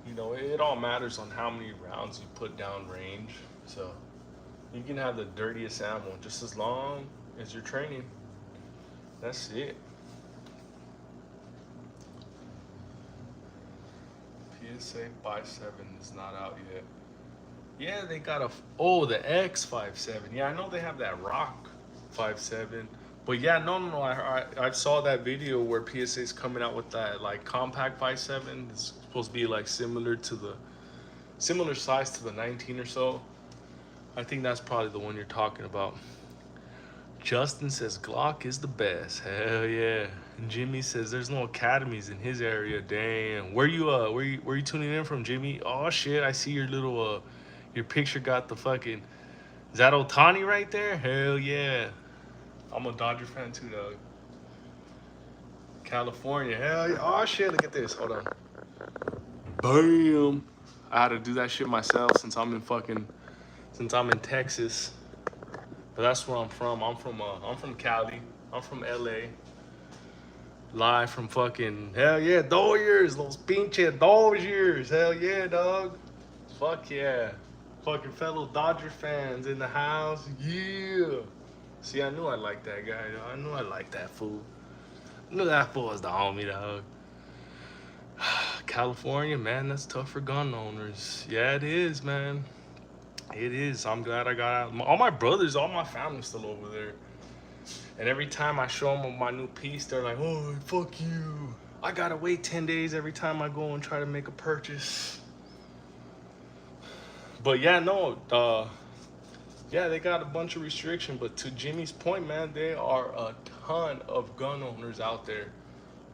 It all matters on how many rounds you put down range. So, you can have the dirtiest ammo just as long as you're training. That's it. PSA 5.7 is not out yet. Yeah, they got the X 5.7. Yeah, I know they have that Rock 5.7. But yeah, no. I saw that video where PSA is coming out with that like compact 5.7. It's supposed to be like similar size to the 19 or so. I think that's probably the one you're talking about. Justin says Glock is the best. Hell yeah. And Jimmy says there's no academies in his area. Damn. Where you tuning in from, Jimmy? Oh shit, I see your little your picture got the fucking, is that Otani right there? Hell yeah. I'm a Dodger fan too, dog. California. Hell yeah. Oh shit, look at this. Hold on. Bam. I had to do that shit myself since I'm in Texas. But that's where I'm from. I'm from Cali. I'm from LA. Live from fucking, hell yeah, Dodgers, los pinche Dodgers. Hell yeah, dog. Fuck yeah. Fucking fellow Dodger fans in the house. Yeah. See, I knew I liked that guy. I knew I liked that fool. I knew that fool was the homie, dog. California, man, that's tough for gun owners. Yeah, it is, man. It is. I'm glad I got out. All my brothers, all my family's still over there. And every time I show them my new piece, they're like, oh, fuck you. I gotta wait 10 days every time I go and try to make a purchase. But yeah, no, yeah, they got a bunch of restriction. But to Jimmy's point, man, there are a ton of gun owners out there.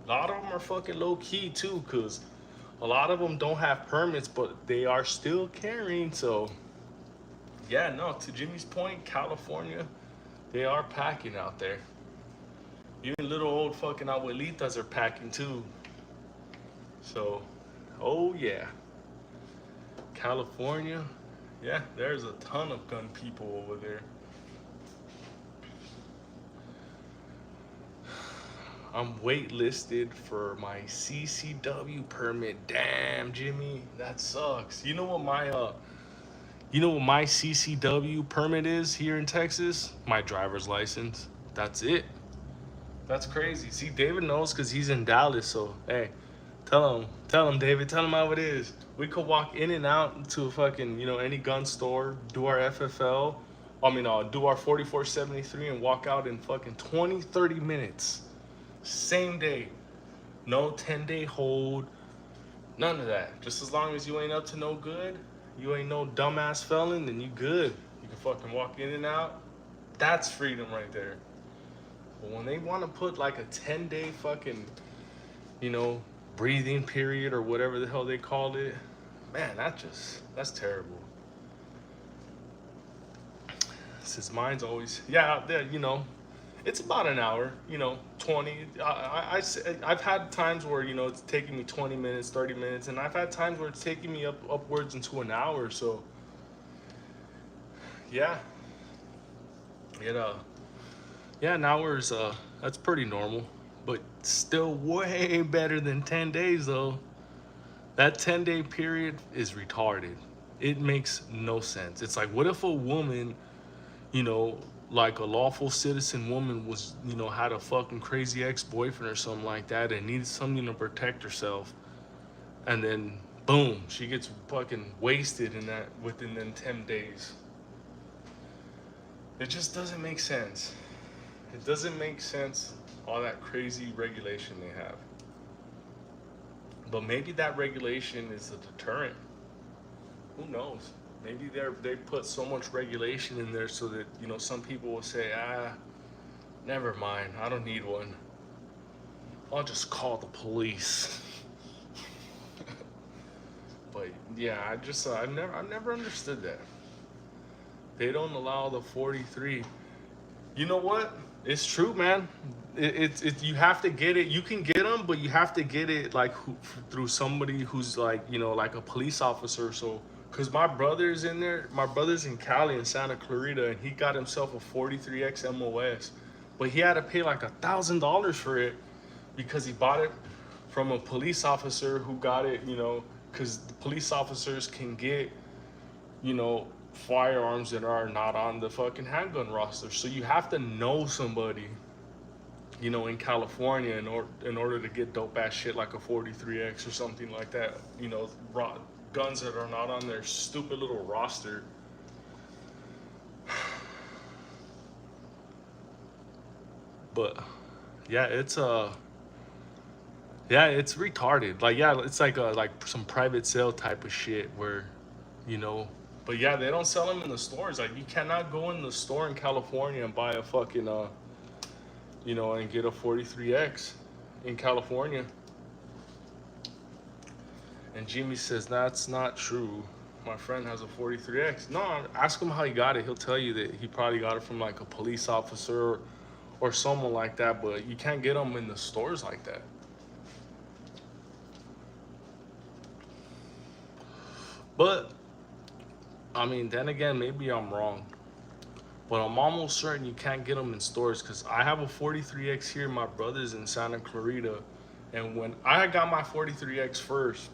A lot of them are fucking low key too, because a lot of them don't have permits, but they are still carrying. So yeah, no, to Jimmy's point, California, they are packing out there. Even little old fucking abuelitas are packing too. So, oh yeah. California, yeah, there's a ton of gun people over there. I'm waitlisted for my CCW permit. Damn, Jimmy, that sucks. You know what my CCW permit is here in Texas? My driver's license. That's it. That's crazy. See, David knows because he's in Dallas. So, hey, tell him, David, tell him how it is. We could walk in and out to a fucking, any gun store, do our FFL, do our 4473 and walk out in fucking 20, 30 minutes. Same day. No 10-day hold. None of that. Just as long as you ain't up to no good, you ain't no dumbass felon, then you good. You can fucking walk in and out. That's freedom right there. But when they want to put like a 10-day fucking, breathing period or whatever the hell they called it, man, that's terrible. Since mine's always, it's about an hour, 20. I've had times where, it's taking me 20 minutes, 30 minutes, and I've had times where it's taking me upwards into an hour. So, yeah. An hour's, that's pretty normal, but still way better than 10 days, though. That 10-day period is retarded. It makes no sense. It's like, what if a woman, you know, like a lawful citizen woman was, you know, had a fucking crazy ex-boyfriend or something like that and needed something to protect herself, and then boom, she gets fucking wasted in that within them 10 days. It just doesn't make sense. It doesn't make sense, all that crazy regulation they have. But maybe that regulation is a deterrent. Who knows? Maybe they put so much regulation in there so that, you know, some people will say, never mind, I don't need one. I'll just call the police. But yeah, I've never understood that. They don't allow the 43. You know what? It's true, man. It you have to get it. You can get them, but you have to get it like through somebody who's like, you know, like a police officer. So, cause my brother's in there. My brother's in Cali in Santa Clarita, and he got himself a 43X MOS, but he had to pay like $1,000 for it because he bought it from a police officer who got it. You know, cause the police officers can get, you know, firearms that are not on the fucking handgun roster. So you have to know somebody, you know, in California in order to get dope ass shit like a 43X or something like that. You know, guns that are not on their stupid little roster. But yeah, it's yeah, it's retarded. Like yeah, it's like some private sale type of shit where, you know. But yeah, they don't sell them in the stores. Like you cannot go in the store in California and buy a fucking you know, and get a 43X in California. And Jimmy says that's not true. My friend has a 43X. No, ask him how he got it. He'll tell you that he probably got it from like a police officer or someone like that. But you can't get them in the stores like that. But I mean, then again, maybe I'm wrong. But I'm almost certain you can't get them in stores because I have a 43X here. My brother's in Santa Clarita. And when I got my 43X first,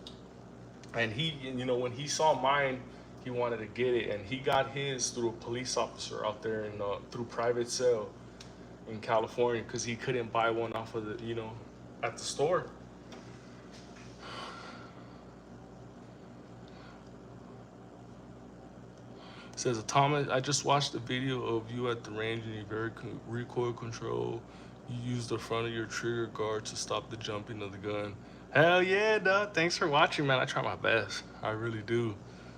and he, you know, when he saw mine, he wanted to get it. And he got his through a police officer out there in, through private sale in California because he couldn't buy one off of the, you know, at the store. Says Thomas, I just watched a video of you at the range and you very recoil control. You use the front of your trigger guard to stop the jumping of the gun. Hell yeah, duh. Thanks for watching, man. I try my best. I really do.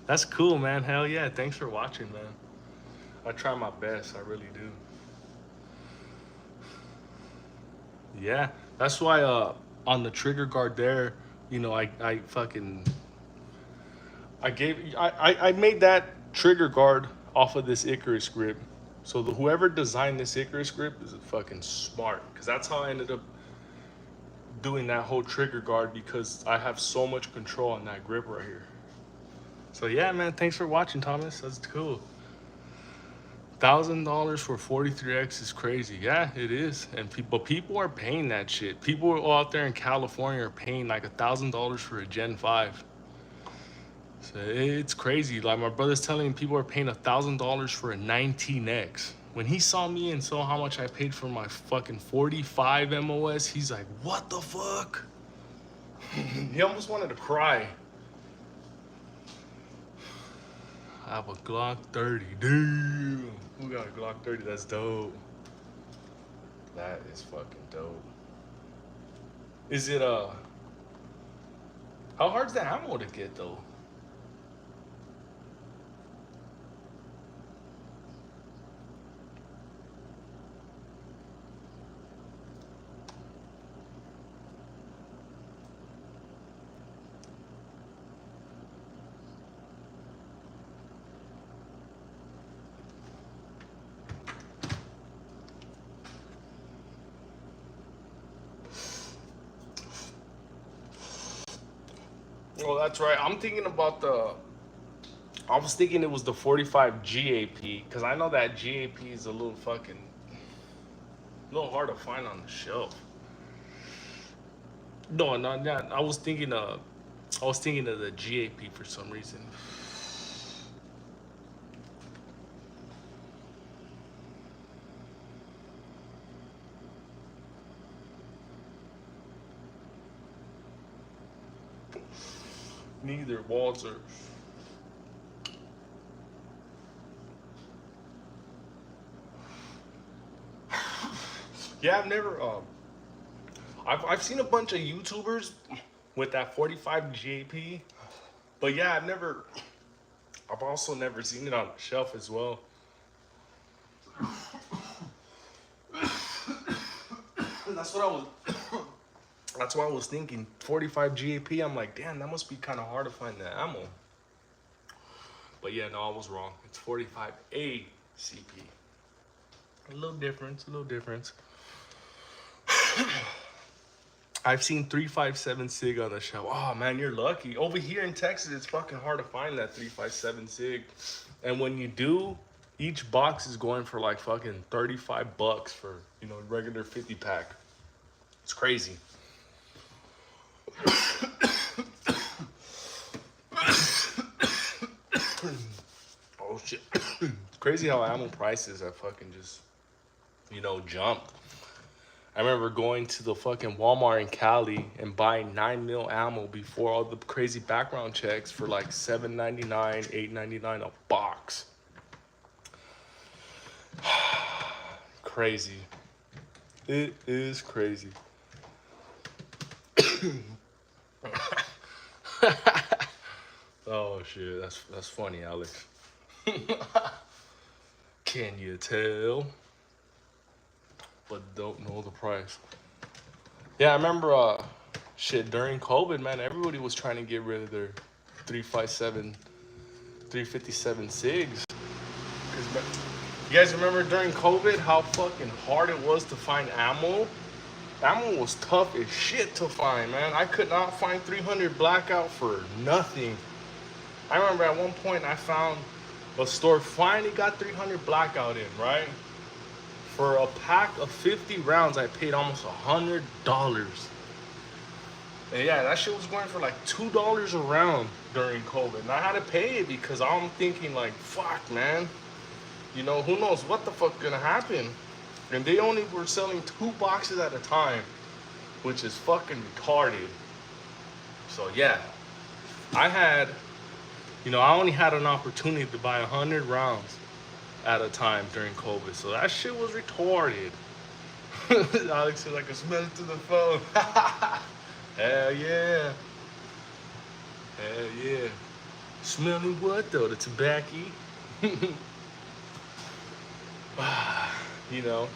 That's cool, man. Hell yeah. Thanks for watching, man. I try my best. I really do. Yeah. That's why on the trigger guard there, you know, I fucking I made that trigger guard off of this Icarus grip. So whoever designed this Icarus grip is fucking smart, because that's how I ended up doing that whole trigger guard, because I have so much control on that grip right here. So yeah, man, thanks for watching, Thomas. That's cool. $1,000 for 43X is crazy. Yeah, it is. And people are paying that shit. People out there in California are paying like $1,000 for a Gen 5. So it's crazy. Like my brother's telling me people are paying $1,000 for a 19X. When he saw me and saw how much I paid for my fucking 45 MOS, he's like, what the fuck? He almost wanted to cry. I have a Glock 30. Damn. Who got a Glock 30? That's dope. That is fucking dope. Is it how hard's the ammo to get though? Well, that's right. I'm thinking about I was thinking it was the 45 GAP, because I know that GAP is a little hard to find on the shelf. No, not that. I was thinking of the GAP for some reason. Neither, Walter. Yeah, I've never. I've seen a bunch of YouTubers with that 45 GAP, but yeah, I've also never seen it on the shelf as well. That's what I was. That's why I was thinking 45 GAP. I'm like, damn, that must be kind of hard to find that ammo. But yeah, no, I was wrong. It's 45 ACP. A little difference, a little difference. I've seen 357 SIG on the shelf. Oh man, you're lucky. Over here in Texas, it's fucking hard to find that 357 SIG. And when you do, each box is going for like fucking 35 bucks for, you know, regular 50 pack. It's crazy. Oh shit. It's crazy how ammo prices have fucking just, you know, jumped. I remember going to the fucking Walmart in Cali and buying 9mm ammo before all the crazy background checks for like $7.99, $8.99 a box. Crazy. It is crazy. Oh shit, that's funny, Alex. Can you tell? But don't know the price. Yeah, I remember shit during COVID, man, everybody was trying to get rid of their 357 SIGs. You guys remember during COVID how fucking hard it was to find ammo? Ammo was tough as shit to find, man. I could not find 300 blackout for nothing. I remember at one point I found a store finally got 300 blackout in, right? For a pack of 50 rounds, I paid almost $100. And yeah, that shit was going for like $2 a round during COVID. And I had to pay it because I'm thinking like, fuck, man. You know, who knows what the fuck gonna happen? And they only were selling 2 boxes at a time, which is fucking retarded. So yeah, I only had an opportunity to buy 100 rounds at a time during COVID. So that shit was retarded. Alex said I can smell it through the phone. Hell yeah. Hell yeah. Smelling what though? The tobacco? You know,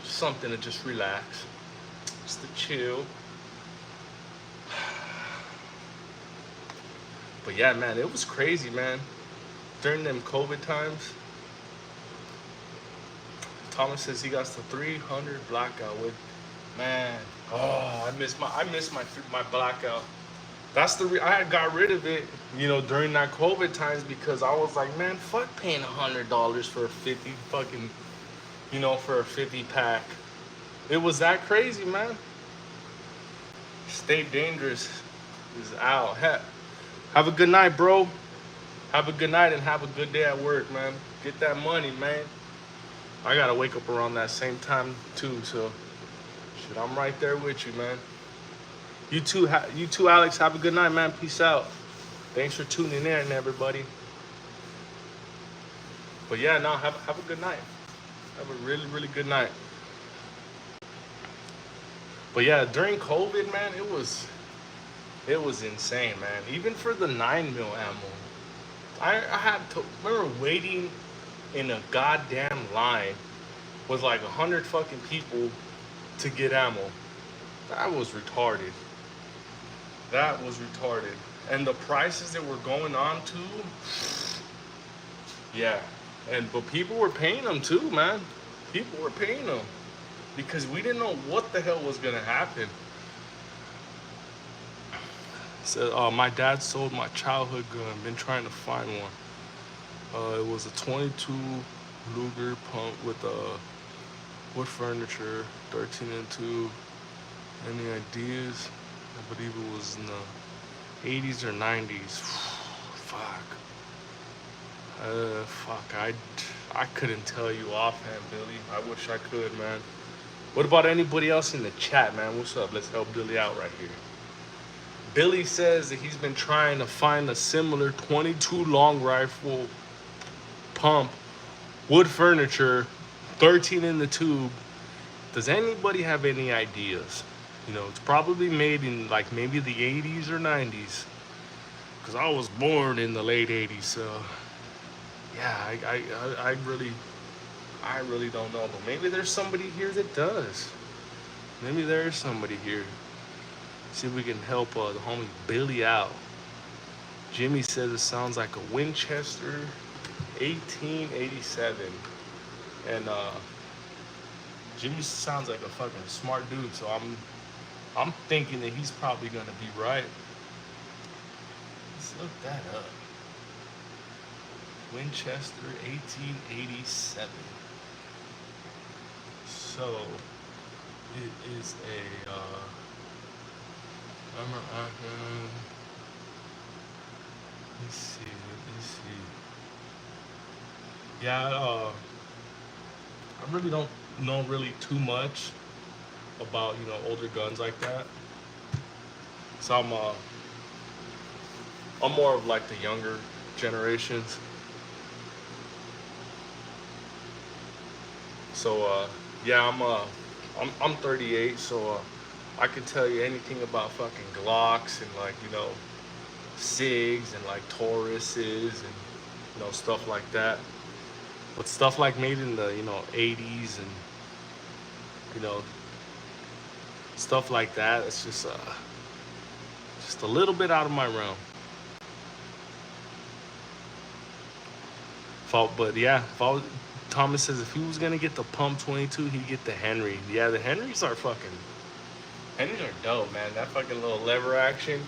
something to just relax. Just to chill. But yeah, man, it was crazy, man. During them COVID times, Thomas says he got the 300 blackout with, man. Oh, I miss my blackout. That's I had got rid of it, you know, during that COVID times because I was like, man, fuck paying $100 for a 50 fucking, you know, for a 50 pack. It was that crazy, man. Stay Dangerous is out. Have a good night, bro. Have a good night and have a good day at work, man. Get that money, man. I gotta wake up around that same time too, so shit, I'm right there with you, man. You too, Alex. Have a good night, man. Peace out. Thanks for tuning in, everybody. But yeah, no, have a good night. Have a really, really good night. But yeah, during COVID, man, it was insane, man. Even for the 9mm ammo, I had to remember waiting in a goddamn line with like 100 fucking people to get ammo. That was retarded. That was retarded. And the prices that were going on too. Yeah. But people were paying them too, man. People were paying them because we didn't know what the hell was gonna happen. Said, my dad sold my childhood gun. Been trying to find one. It was a 22 Luger pump with wood furniture, 13 and 2. Any ideas? I believe it was in the 80s or 90s. Fuck. I couldn't tell you offhand, Billy. I wish I could, man. What about anybody else in the chat, man? What's up? Let's help Billy out right here. Billy says that he's been trying to find a similar 22 long rifle pump, wood furniture, 13 in the tube. Does anybody have any ideas? You know, it's probably made in like maybe the 80s or 90s. Because I was born in the late 80s, so yeah, I really don't know. But maybe there's somebody here that does. Maybe there's somebody here. See if we can help the homie Billy out. Jimmy says it sounds like a Winchester 1887. And Jimmy sounds like a fucking smart dude, so I'm thinking that he's probably gonna be right. Let's look that up. Winchester 1887. So it is a let me see. Yeah, I really don't know really too much about, you know, older guns like that. So I'm more of like the younger generations. So yeah, I'm 38, so I can tell you anything about fucking Glocks and, like, you know, SIGs and like Tauruses and, you know, stuff like that. But stuff like made in the, you know, 80s and, you know, stuff like that, it's just a little bit out of my realm. But yeah, Thomas says if he was gonna get the pump 22, he'd get the Henry. Yeah, the Henrys are dope, man. That fucking little lever action,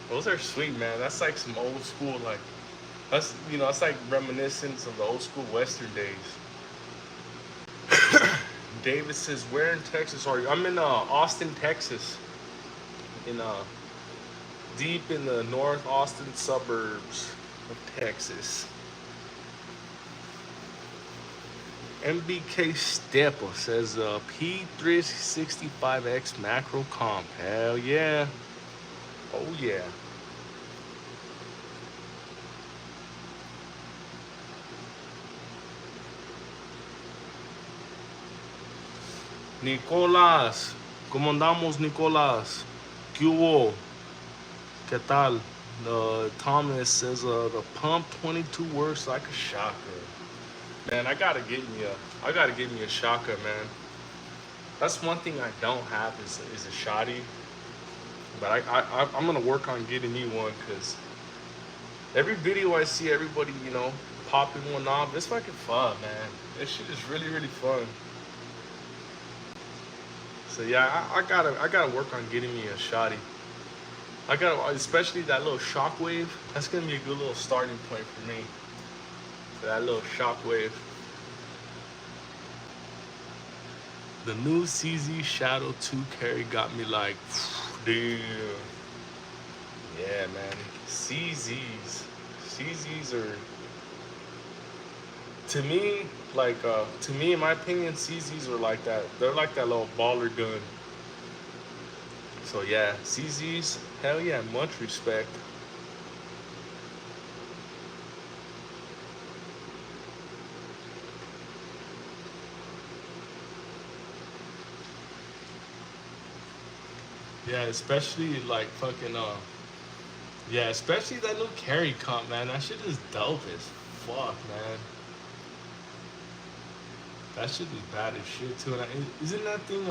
those are sweet, man. That's like some old school, like, that's, you know, it's like reminiscence of the old school Western days. David says, where in Texas are you? I'm in Austin, Texas. In deep in the North Austin suburbs of Texas. MBK Stepper says P365X macro comp. Hell yeah. Oh yeah. Nicolás, ¿cómo andamos, Nicolás? ¿Qué hubo? ¿Qué tal? Thomas says the pump 22 works like a shotgun. Man, I gotta get me a shotgun, man. That's one thing I don't have is a shotty. But I'm gonna work on getting me one, because every video I see everybody, you know, popping one off, it's fucking fun, man. This shit is really, really fun. So yeah, I gotta work on getting me a shotty. I gotta, especially that little shockwave. That's gonna be a good little starting point for me. That little shockwave. The new CZ Shadow 2 carry got me like, damn. Yeah, man. CZs are, to me, like, to me, in my opinion, CZs are like that. They're like that little baller gun. So yeah, CZs, hell yeah, much respect. Yeah, especially like fucking yeah, especially that new carry comp, man. That shit is dope as fuck, man. That shit is bad as shit too. And isn't that thing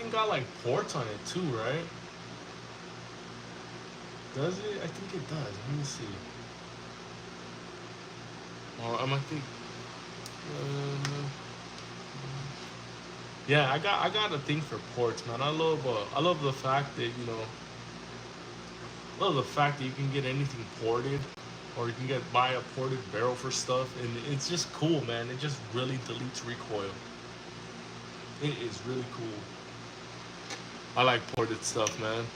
got like ports on it too, right? Does it? I think it does. Let me see. Well, I think. Yeah, I got a thing for ports, man. I love the fact that, you know, you can get anything ported, or you can buy a ported barrel for stuff, and it's just cool, man. It just really deletes recoil. It is really cool. I like ported stuff, man.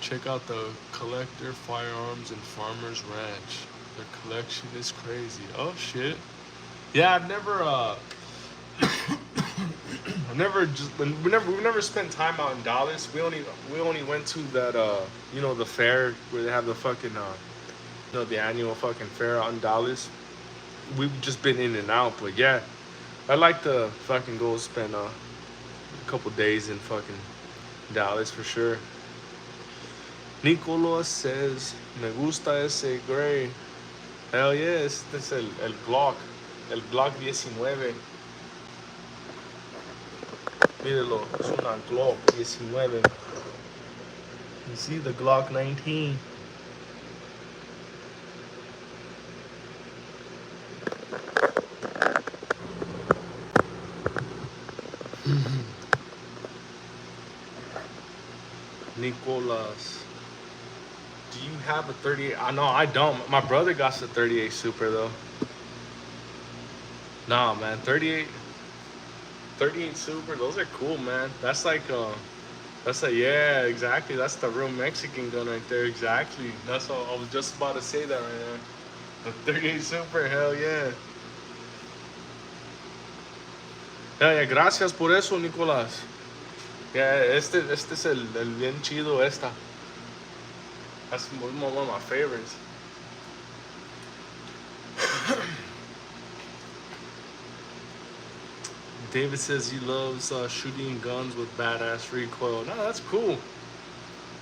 Check out the Collector Firearms and Farmers Ranch. Their collection is crazy. Oh shit. Yeah, I've never we never spent time out in Dallas. We only went to that you know, the fair where they have the fucking you know, the annual fucking fair out in Dallas. We've just been in and out, but yeah, I like to fucking go spend a couple days in fucking Dallas for sure. Nicolas says, "Me gusta ese gray." Hell yeah, este es el Glock, el Glock 19. Míralo, es una Glock 19. You see the Glock 19. Nicolas, do you have a 38? I know I don't. My brother got the 38 Super though. Nah, man, 38 Super. Those are cool, man. That's a, yeah, exactly. That's the real Mexican gun right there. Exactly. That's all. I was just about to say that right there. The 38 Super. Hell yeah. Hell yeah. Gracias por eso, Nicolás. Yeah, este es el bien chido esta. That's one of my favorites. David says he loves shooting guns with badass recoil. No, that's cool.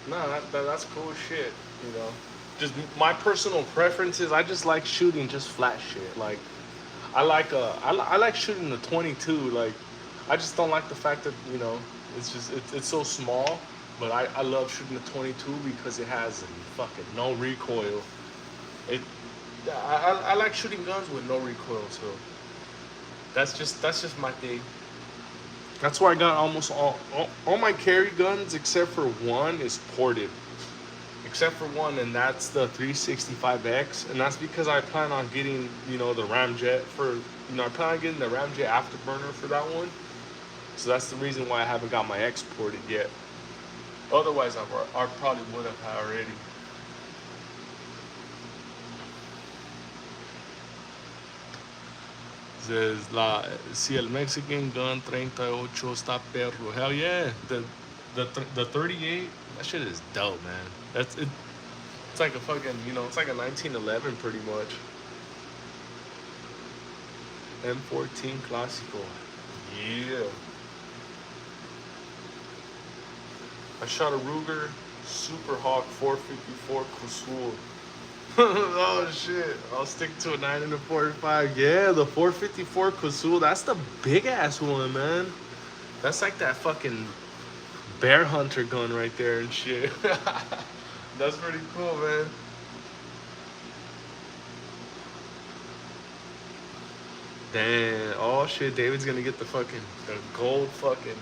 No, that's cool shit. You know, just my personal preferences. I just like shooting just flat shit. Like, I like shooting the 22. Like, I just don't like the fact that, you know, it's so small. But I love shooting the 22 because it has fucking no recoil. It I like shooting guns with no recoil. So that's just my thing. That's why I got almost all my carry guns except for one is ported. Except for one, and that's the 365X, and that's because I plan on getting, you know, the Ramjet for, you know, I plan on getting the Ramjet afterburner for that one. So that's the reason why I haven't got my X ported yet. Otherwise, I probably would have already. Says si el Mexican gun 38 está perro. Hell yeah, the 38, that shit is dope, man. That's it. It's like a fucking, you know, it's like a 1911 pretty much. M14 Clásico. Yeah. I shot a Ruger Super Hawk 454 Casual. Oh shit! I'll stick to a 9 and a 45. Yeah, the 454 Casual. That's the big ass one, man. That's like that fucking bear hunter gun right there and shit. That's pretty cool, man. Damn. Oh shit, David's gonna get the gold fucking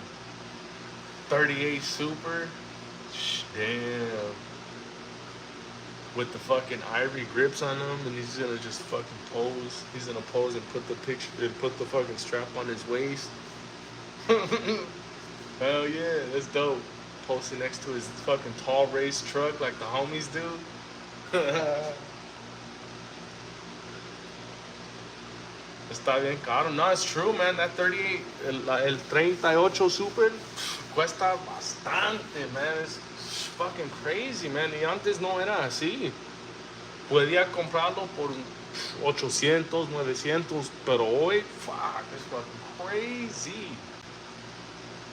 38 Super. Damn. With the fucking ivory grips on them, and he's gonna just fucking pose. He's gonna pose and put the fucking strap on his waist. Hell yeah, that's dope. Posting next to his fucking tall race truck like the homies do. Está bien caro. No, it's true, man. That 38, el 38 Super, cuesta bastante, man. It's fucking crazy, man. Y antes no era así. Podía comprarlo por 800, 900, pero hoy, fuck, it's fucking crazy.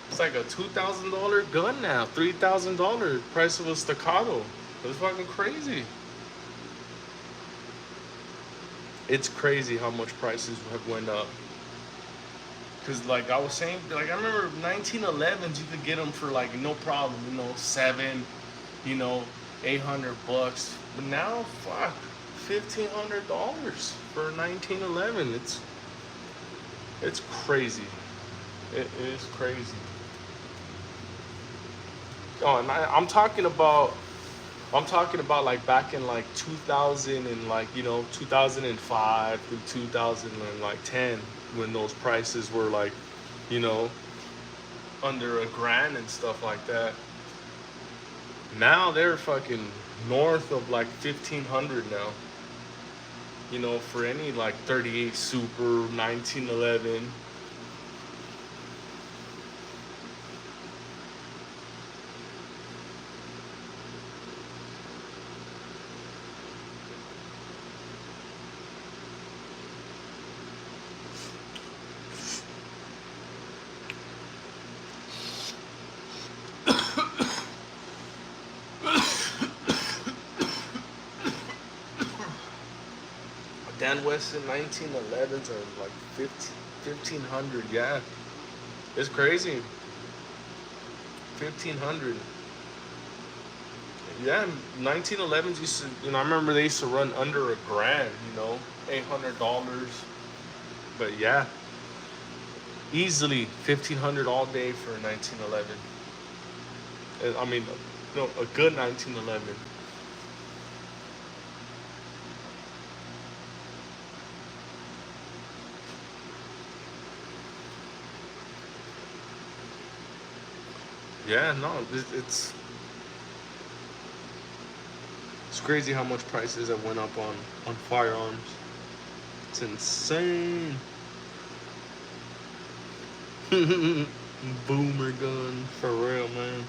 It's like a $2,000 gun now, $3,000 price of a staccato. It's fucking crazy. It's crazy how much prices have went up. Cause like I was saying, like I remember 1911s, you could get them for like no problem, you know, $700, $800. But now, fuck, $1,500 for 1911. It's crazy. It is crazy. Oh, and I'm talking about like back in like 2000 and like, 2005 through 2010, when those prices were like, under $1,000 and stuff like that. Now they're fucking north of like 1,500 now. For any like 38 Super 1911. Dan Weston 1911s are like 1500. Yeah, it's crazy. 1500. Yeah, 1911s used to, I remember they used to run under a grand, $800. But yeah, easily 1500 all day for a 1911. I mean, no, a good 1911. Yeah, no, it's crazy how much prices have went up on firearms. It's insane. Boomer gun, for real, man.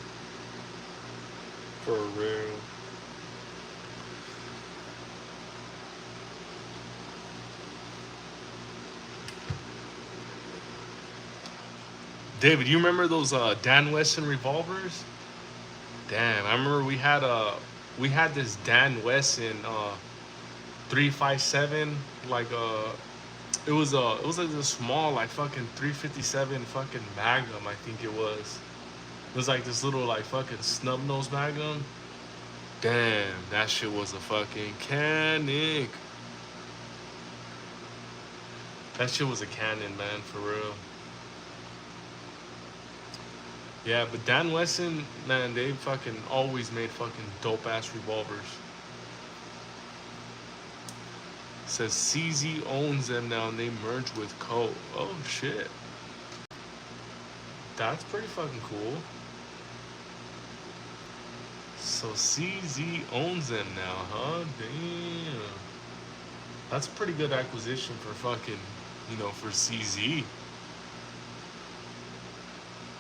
For real. David, you remember those Dan Wesson revolvers? Damn, I remember we had this Dan Wesson 357, like it was like this small, like fucking 357 fucking Magnum, I think it was. It was like this little like fucking snub nose Magnum. Damn, that shit was a fucking cannon. That shit was a cannon, man, for real. Yeah, but Dan Wesson, man, they fucking always made fucking dope ass revolvers. Says CZ owns them now and they merged with Colt. Oh shit. That's pretty fucking cool. So CZ owns them now, huh? Damn. That's a pretty good acquisition for fucking, for CZ.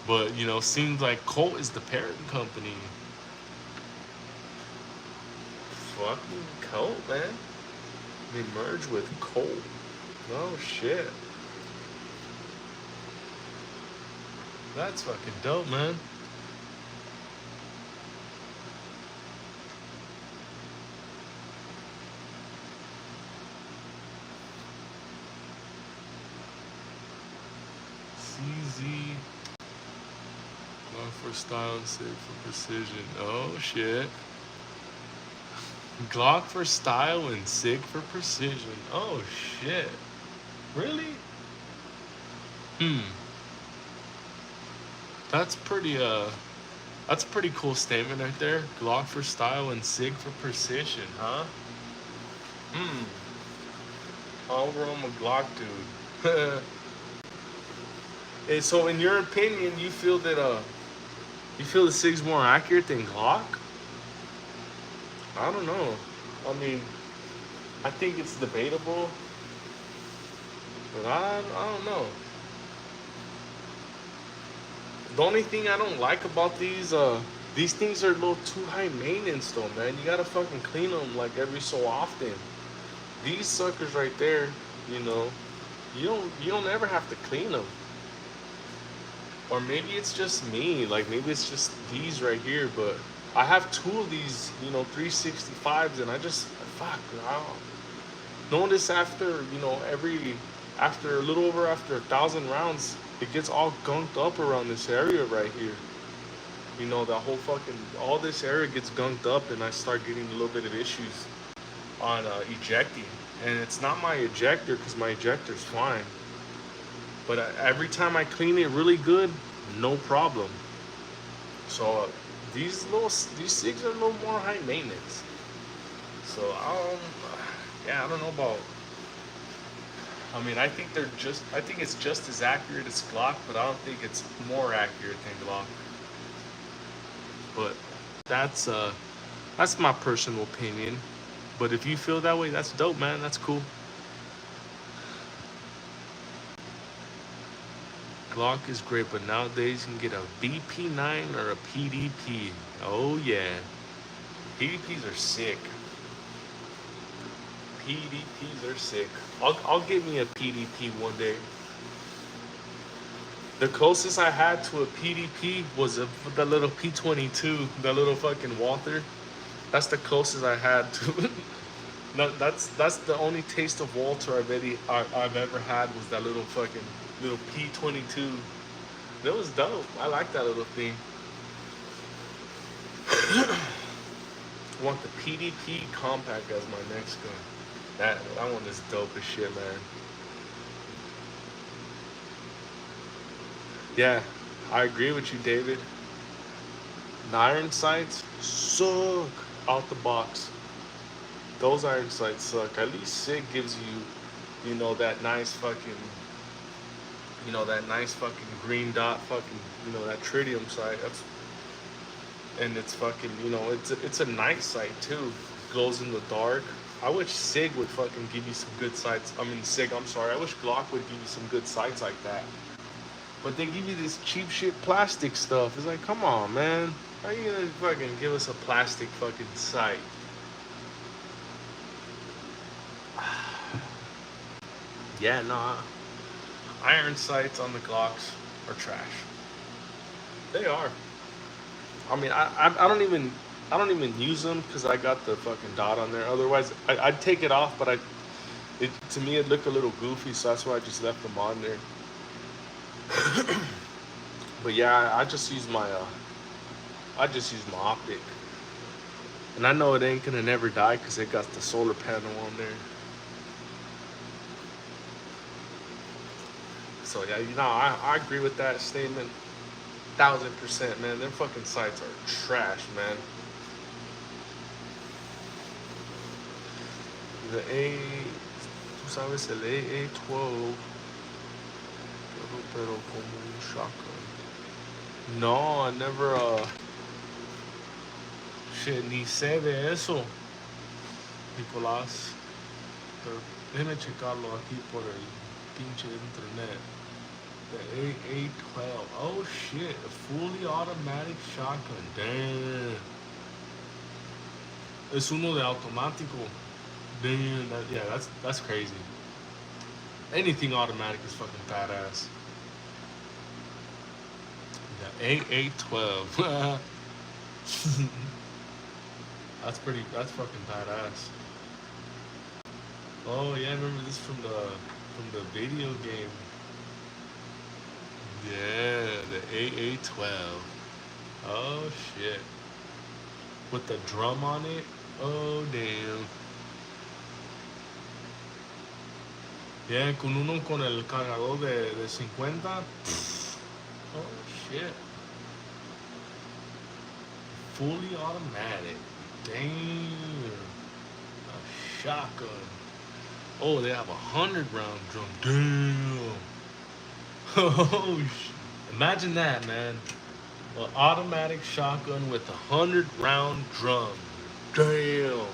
But, seems like Colt is the parent company. Fucking Colt, man. They merged with Colt. Oh, shit. That's fucking dope, man. CZ. Glock for style and SIG for precision. Oh, shit. Glock for style and SIG for precision. Oh, shit. Really? That's a pretty cool statement right there. Glock for style and SIG for precision, huh? Over I'm a Glock dude. Hey, so in your opinion, you feel that you feel the SIG's more accurate than Glock? I don't know. I mean, I think it's debatable, but I don't know. The only thing I don't like about these things are a little too high maintenance though, man. You gotta fucking clean them like every so often. These suckers right there, you don't ever have to clean them. Or maybe it's just me, like maybe it's just these right here, but I have two of these, 365s, and I just, fuck, notice after, after a little over after 1,000 rounds, it gets all gunked up around this area right here. That whole fucking, all this area gets gunked up, and I start getting a little bit of issues on ejecting. And it's not my ejector, because my ejector's fine. But every time I clean it really good, no problem. So these SIGs are a little more high maintenance. So I don't know about. I mean, I think it's just as accurate as Glock, but I don't think it's more accurate than Glock. But that's my personal opinion. But if you feel that way, that's dope, man. That's cool. Glock is great, but nowadays you can get a BP9 or a PDP. Oh yeah, PDPs are sick. PDPs are sick. I'll get me a PDP one day. The closest I had to a PDP was the little P22, the little fucking Walther. That's the closest I had to No, that's the only taste of Walter I've ever had was that little P22. That was dope. I like that little thing. I want the PDP compact as my next gun. That one is dope as shit, man. Yeah, I agree with you, David. The iron sights suck out the box. Those iron sights suck. At least SIG gives you, that nice fucking, that nice fucking green dot fucking, that tritium sight. And it's fucking, it's a nice sight too. Glows in the dark. I wish SIG would fucking give you some good sights. I mean SIG, I'm sorry. I wish Glock would give you some good sights like that. But they give you this cheap shit plastic stuff. It's like, come on, man. How you gonna fucking give us a plastic fucking sight? Yeah, nah. Iron sights on the Glocks are trash. They are. I mean, I don't even use them because I got the fucking dot on there. Otherwise, I'd take it off, but to me it looked a little goofy, so that's why I just left them on there. But yeah, I just use my optic, and I know it ain't gonna never die because it got the solar panel on there. So yeah, I agree with that statement, 1000%, man. Them fucking sites are trash, man. The tú sabes el AA12, pero como un shotgun. No, I never, shit, ni sé de eso, Nicolás. Pero déjame checarlo aquí por el pinche internet. The AA12. Oh shit, a fully automatic shotgun. Damn. Es uno de automático. Damn, that's crazy. Anything automatic is fucking badass. The AA12. That's fucking badass. Oh yeah, I remember this from the video game. Yeah, the AA12. Oh shit. With the drum on it? Oh damn. Yeah, con el cargador de 50. Oh shit. Fully automatic. Damn. A shotgun. Oh, they have 100-round drum. Damn. Oh shit. Imagine that, man. An automatic shotgun with 100-round drum. Damn.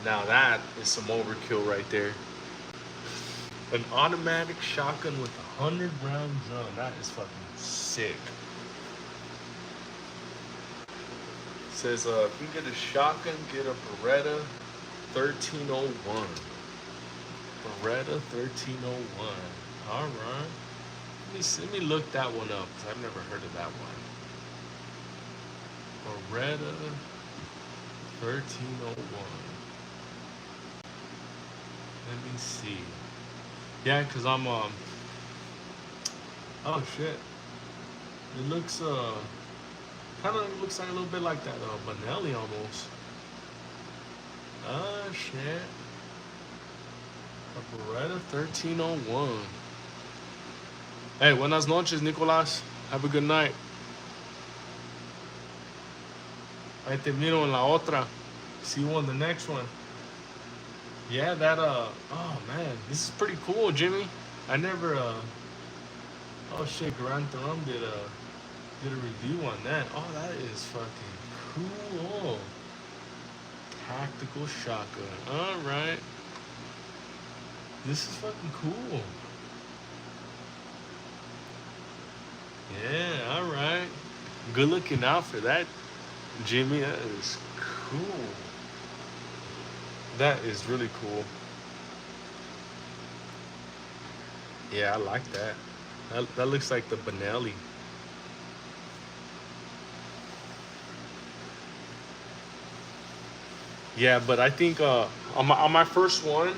Now that is some overkill right there. An automatic shotgun with 100-round drum. That is fucking sick. It says, if you get a shotgun, get a Beretta 1301. Beretta 1301. All right. Let me look that one up because I've never heard of that one. Beretta 1301. Let me see. Yeah, because I'm oh shit. It looks kind of looks like a little bit like that Benelli almost. Oh shit. A Beretta 1301. Hey, buenas noches, Nicolás. Have a good night. Ahí te miro en la otra. See you on the next one. Yeah, that oh man, this is pretty cool, Jimmy. I never oh shit, Grand Therum did a review on that. Oh, that is fucking cool. Tactical shotgun. All right. This is fucking cool. Yeah, all right. Good looking out for that, Jimmy. That is cool. That is really cool. Yeah, I like that. That looks like the Benelli. Yeah, but I think on my first one,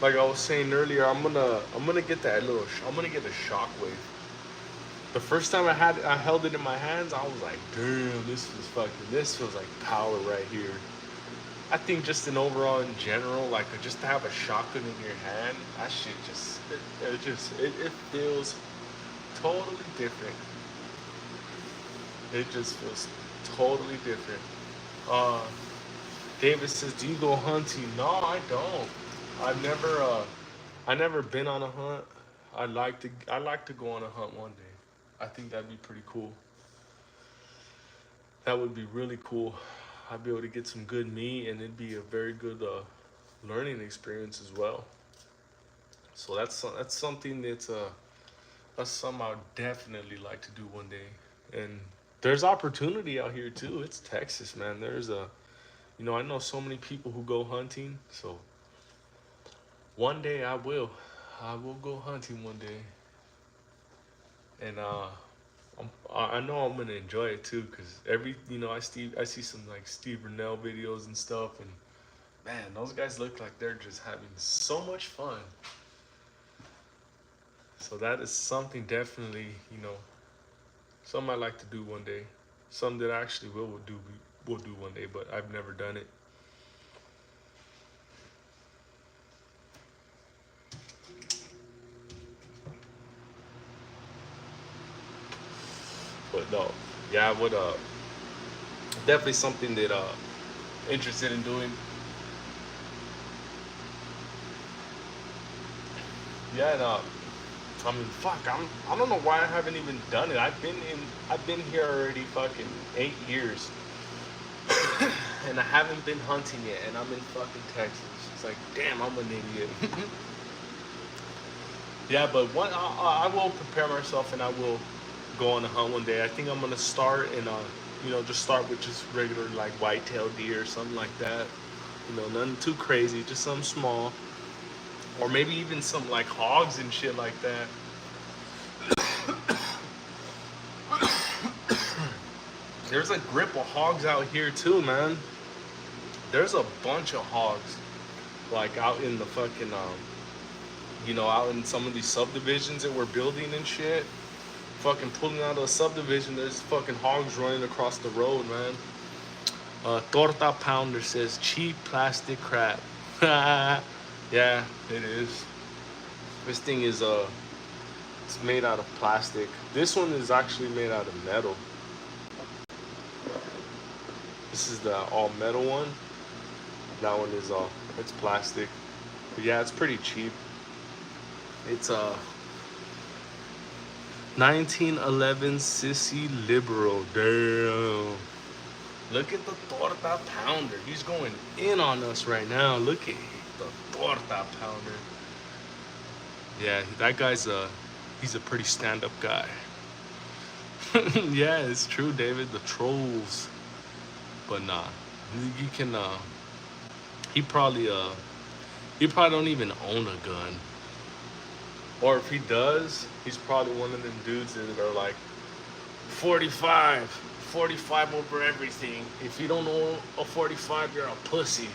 like I was saying earlier, I'm gonna get that little I'm gonna get a shockwave. The first time I held it in my hands, I was like, damn, this feels like power right here. I think just in overall in general, like just to have a shotgun in your hand, that shit it feels totally different. It just feels totally different. Uh, David says, "Do you go hunting?" No, I don't. I never been on a hunt. I like to go on a hunt one day. I think that'd be pretty cool. That would be really cool. I'd be able to get some good meat, and it'd be a very good learning experience as well. So that's something that's something I'd definitely like to do one day. And there's opportunity out here too. It's Texas, man. I know so many people who go hunting. So one day I will go hunting one day, and I know I'm gonna enjoy it too. Cause I see some like Steve Rennell videos and stuff, and man, those guys look like they're just having so much fun. So that is something definitely, something I like to do one day. Something that I actually will do one day, but I've never done it. But no, yeah, I would definitely something that interested in doing. Yeah, and I mean, fuck, I don't know why I haven't even done it. I've been here already fucking 8 years, and I haven't been hunting yet, and I'm in fucking Texas. It's like, damn, I'm an idiot. Yeah, but I will prepare myself, and I will go on a hunt one day. I think I'm gonna start and just start with just regular like whitetail deer or something like that. Nothing too crazy, just something small, or maybe even some like hogs and shit like that. There's a grip of hogs out here too, man. There's a bunch of hogs, like out in the fucking out in some of these subdivisions that we're building and shit. Fucking pulling out of a subdivision, there's fucking hogs running across the road, man. Torta Pounder says cheap plastic crap. Yeah, it is. This thing is it's made out of plastic. This one is actually made out of metal. This is the all metal one. That one is it's plastic. But yeah, it's pretty cheap. It's 1911 Sissy Liberal. Damn. Look at the Torta Pounder. He's going in on us right now. Look at the Torta Pounder. Yeah, that guy's he's a pretty stand-up guy. Yeah, it's true, David. The trolls. But nah, you can he probably don't even own a gun. Or if he does, he's probably one of them dudes that are like 45 over everything. If you don't own a 45, you're a pussy.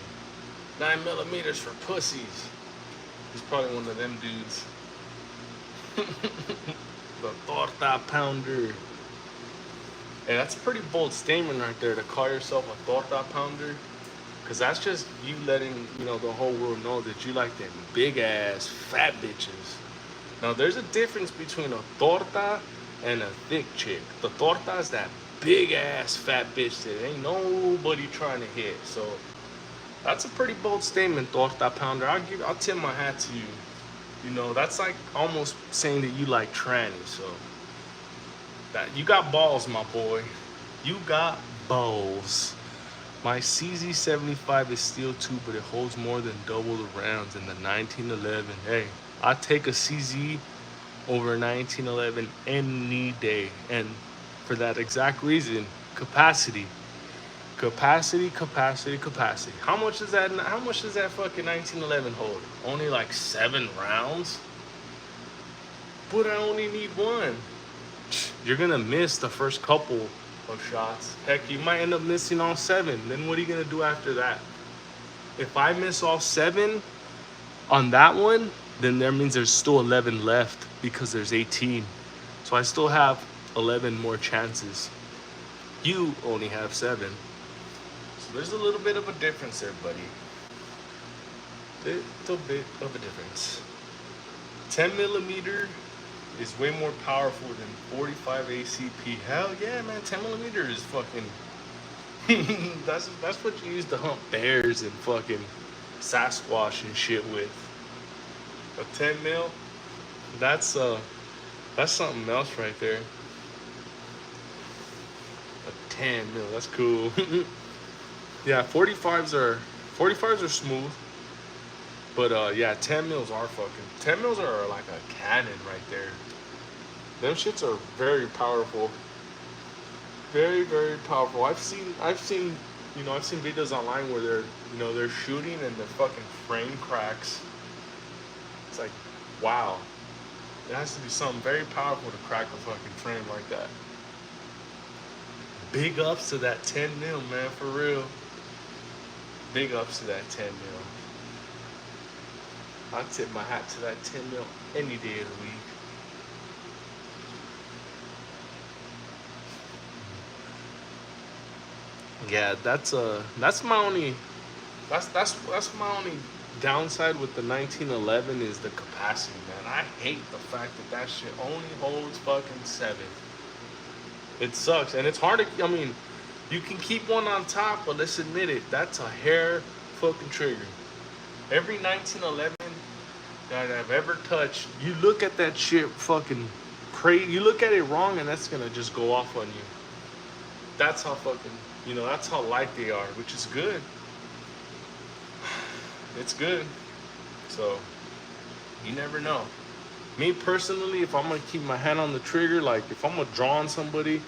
9mm for pussies. He's probably one of them dudes. The Torta Pounder. Hey, that's a pretty bold statement right there to call yourself a Torta Pounder. Because that's just you letting, the whole world know that you like them big ass fat bitches. Now, there's a difference between a torta and a thick chick. The torta is that big ass fat bitch that ain't nobody trying to hit. So that's a pretty bold statement, Torta Pounder. I'll tip my hat to you. That's like almost saying that you like trannies. So that you got balls, my boy. You got balls. My CZ75 is steel too, but it holds more than double the rounds in the 1911. Hey, I take a CZ over a 1911 any day, and for that exact reason, capacity. How much does that fucking 1911 hold? Only like 7 rounds? But I only need one. You're gonna miss the first couple of shots. Heck, you might end up missing all 7. Then what are you gonna do after that? If I miss all 7 on that one, then that means there's still 11 left because there's 18. So I still have 11 more chances. You only have 7. So there's a little bit of a difference there, buddy. Little bit of a difference. 10 millimeter is way more powerful than 45 ACP. Hell yeah, man. 10 millimeter is fucking. that's what you use to hunt bears and fucking Sasquatch and shit with. A 10 mil, that's something else right there. A 10 mil, that's cool. Yeah, 45s are smooth. But yeah, 10 mils are fucking 10 mils are like a cannon right there. Them shits are very powerful. Very, very powerful. I've seen videos online where they're shooting and the fucking frame cracks. It's like, wow. It has to be something very powerful to crack a fucking frame like that. Big ups to that 10 mil, man, for real. Big ups to that 10 mil. I'd tip my hat to that 10 mil any day of the week. Yeah, that's my only downside with the 1911 is the capacity, man. I hate the fact that shit only holds fucking 7. It sucks, and it's hard to. I mean, you can keep one on top, but let's admit it, that's a hair fucking trigger. Every 1911 that I've ever touched, you look at that shit fucking crazy. You look at it wrong, and that's gonna just go off on you. That's how fucking. That's how light they are, which is good. It's good. So, you never know. Me personally, if I'm going to keep my hand on the trigger, like if I'm going to draw on somebody,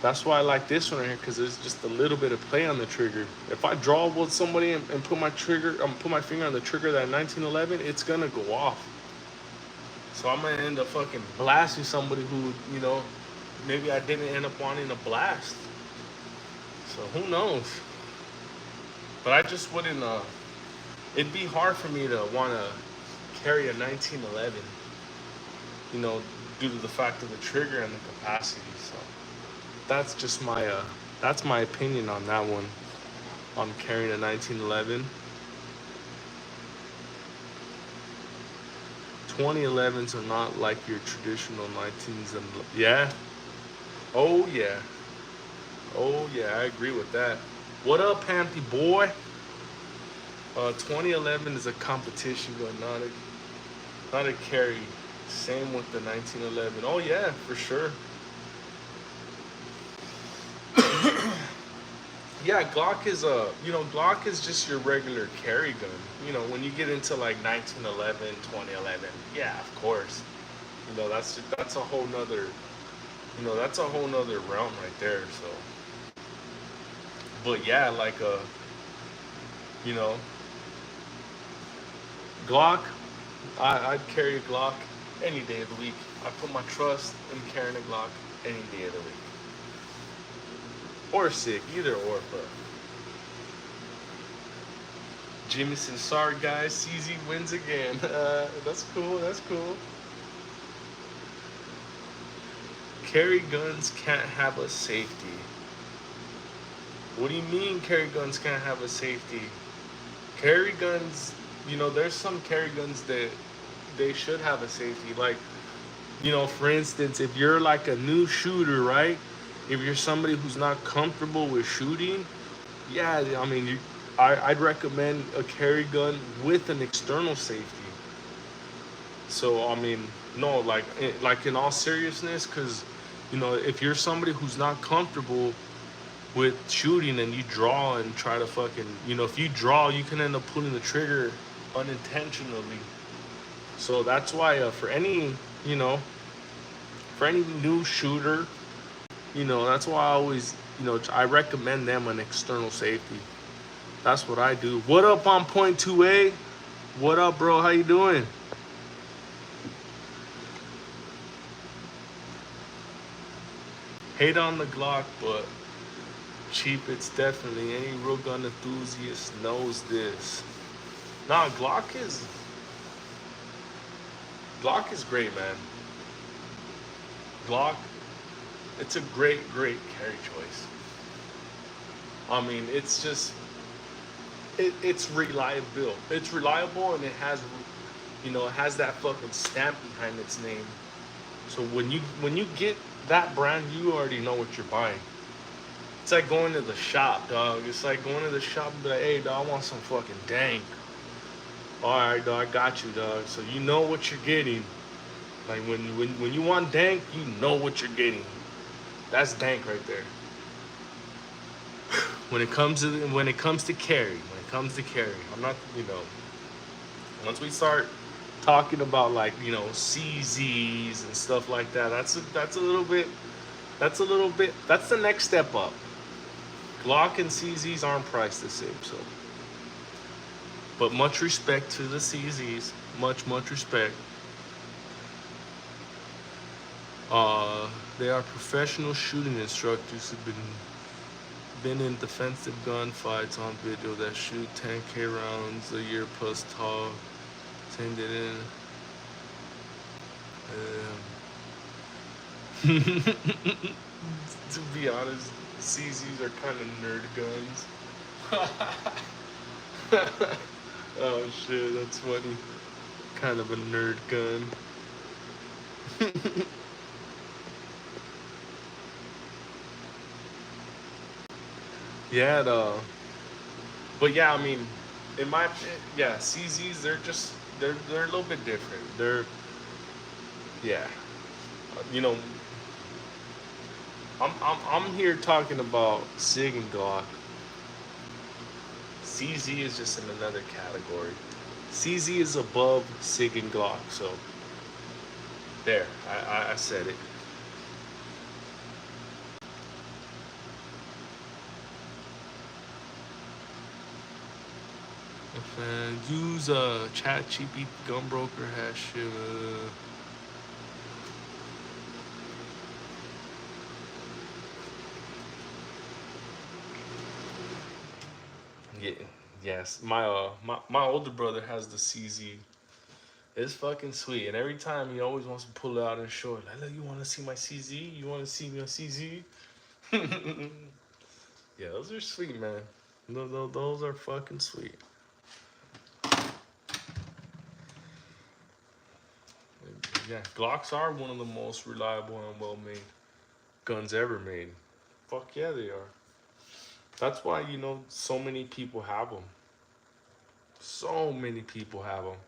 that's why I like this one right here, because there's just a little bit of play on the trigger. If I draw with somebody and put my finger on the trigger of that 1911, it's going to go off. So I'm going to end up fucking blasting somebody who, maybe I didn't end up wanting to blast. So who knows? But I just wouldn't, it'd be hard for me to want to carry a 1911, due to the fact of the trigger and the capacity. So that's just that's my opinion on that one, on carrying a 1911. 2011s are not like your traditional 19s. Yeah. Oh yeah. Oh yeah, I agree with that. What up, Panty boy? 2011 is a competition gun, not a carry. Same with the 1911. Oh yeah, for sure. Yeah, Glock is just your regular carry gun. When you get into like 1911, 2011, yeah, of course. That's a whole nother, that's a whole nother realm right there. So. But yeah, like Glock, I'd carry a Glock any day of the week. I put my trust in carrying a Glock any day of the week. Or SIG, either or, bro. Jameson, sorry guys, CZ wins again. That's cool, that's cool. Carry guns can't have a safety. What do you mean carry guns can't have a safety? Carry guns, there's some carry guns that they should have a safety. Like, for instance, if you're like a new shooter, right? If you're somebody who's not comfortable with shooting, yeah, I mean, I'd recommend a carry gun with an external safety. So, I mean, no, like in all seriousness, because, if you're somebody who's not comfortable with shooting and you draw and try to fucking, if you draw, you can end up pulling the trigger unintentionally. So that's why for any new shooter, that's why I always, I recommend them an external safety. That's what I do. What up on point 2A? What up, bro? How you doing? Hate on the Glock, but cheap. It's definitely, any real gun enthusiast knows this. Nah, Glock is great, man. Glock, it's a great, great carry choice. I mean, it's just it's reliable. It's reliable, and it has, it has that fucking stamp behind its name. So when you get that brand, you already know what you're buying. It's like going to the shop, dog. It's like going to the shop and be like, hey, dog, I want some fucking dank. All right, dog, I got you, dog. So you know what you're getting. Like when you want dank, you know what you're getting. That's dank right there. When it comes to carry, I'm not, once we start talking about, like, CZs and stuff like that, that's the next step up. Glock and CZs aren't priced the same, so, but much respect to the CZs, much respect. They are professional shooting instructors who've been in defensive gunfights on video that shoot 10K rounds a year plus tall. Saying that to be honest, CZs are kind of nerd guns. Oh shit, that's funny. Kind of a nerd gun. Yeah, but yeah, I mean, in my opinion, yeah, CZs, they're a little bit different. Yeah, you know, I'm here talking about Sig and Glock. CZ is just in another category. CZ is above Sig and Glock, so there, I said it. Use chat cheapy gun broker hash. Yeah, yes. My older brother has the CZ. It's fucking sweet, and every time he always wants to pull it out and show it. Like, look, you want to see my CZ? You want to see my CZ? Yeah, those are sweet, man. Those are fucking sweet. Yeah, Glocks are one of the most reliable and well-made guns ever made. Fuck yeah, they are. That's why, so many people have them. So many people have them.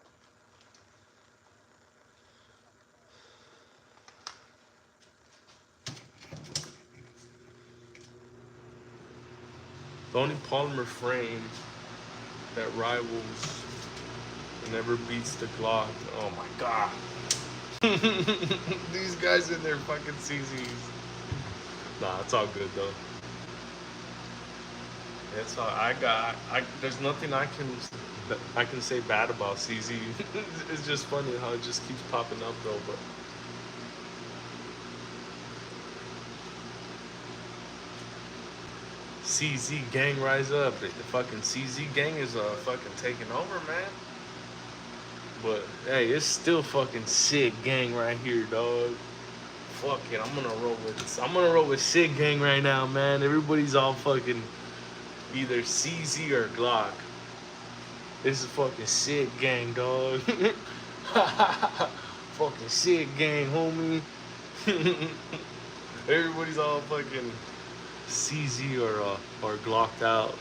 The only polymer frame that rivals and never beats the Glock. Oh my god. These guys in their fucking CZs. Nah, it's all good though. It's all there's nothing I can say bad about CZ. It's just funny how it just keeps popping up though, but CZ gang rise up. The fucking CZ gang is fucking taking over, man. But hey, it's still fucking sick gang right here, dog. Fuck it, I'm gonna roll with sick gang right now, man. Everybody's all fucking either CZ or Glock. This is fucking sick gang, dog. Fucking sick gang, homie. Everybody's all fucking CZ or Glocked out.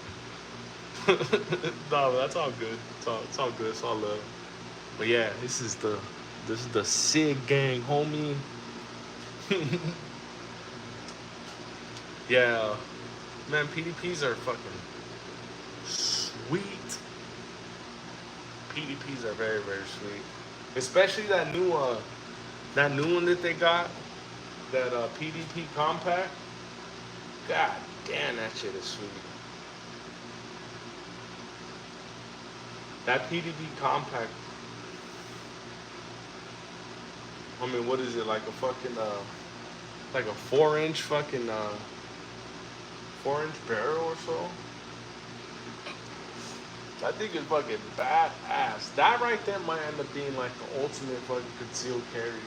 Nah, but that's all good. It's all good. It's all love. But yeah, this is the Sig gang, homie. Yeah, man, PDPs are fucking sweet. PDPs are very, very sweet. Especially that new one that they got, that PDP compact. God damn, that shit is sweet. That PDP compact. I mean, what is it, like a fucking like a 4-inch fucking 4-inch barrel or so. That thing is fucking badass. That right there might end up being like the ultimate fucking concealed carry.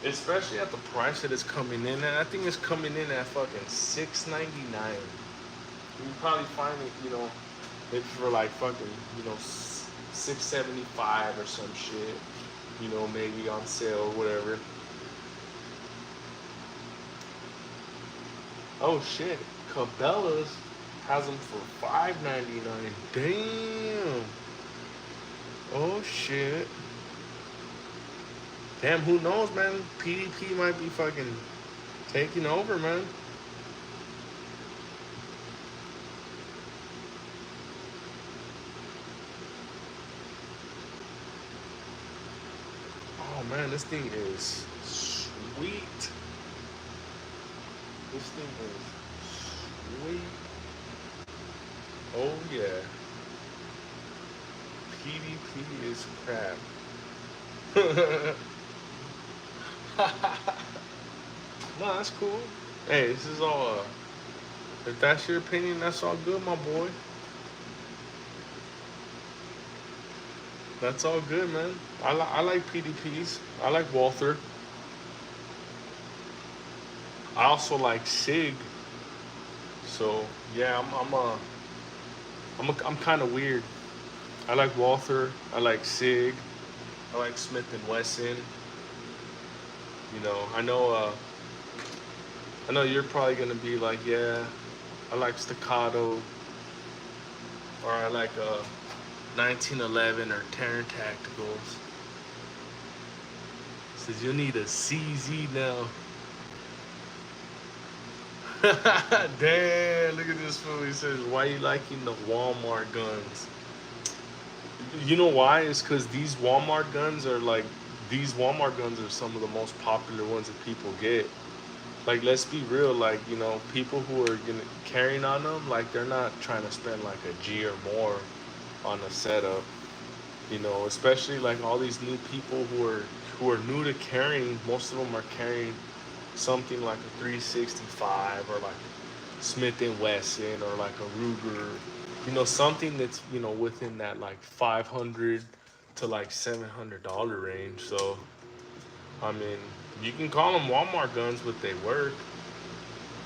Especially at the price that it's coming in at. I think it's coming in at fucking $6.99. You can probably find it, maybe for like fucking, $6.75 or some shit. Maybe on sale or whatever. Oh shit, Cabela's has them for $5.99. Damn. Oh shit. Damn, who knows, man? PDP might be fucking taking over, man. Oh man, this thing is sweet. This thing is sweet. Oh yeah. PDP is crap. No, that's cool. Hey, this is all. If that's your opinion, that's all good, my boy. That's all good, man. I like PDPs. I like Walther. I also like Sig. So yeah, I'm kind of weird. I like Walther. I like Sig. I like Smith and Wesson. I know you're probably gonna be like, yeah, I like Staccato, or I like 1911 or Terran Tacticals. Says you need a CZ now. Damn, look at this fool. He says, why you liking the Walmart guns? You know why? It's because these Walmart guns are some of the most popular ones that people get. Like, let's be real, like, people who are carrying on them, like, they're not trying to spend like a G or more on a setup. Especially like all these new people who are new to carrying. Most of them are carrying something like a 365 or like Smith and Wesson or like a Ruger. Something that's within that like $500 to like $700 range. So I mean, you can call them Walmart guns, but they work,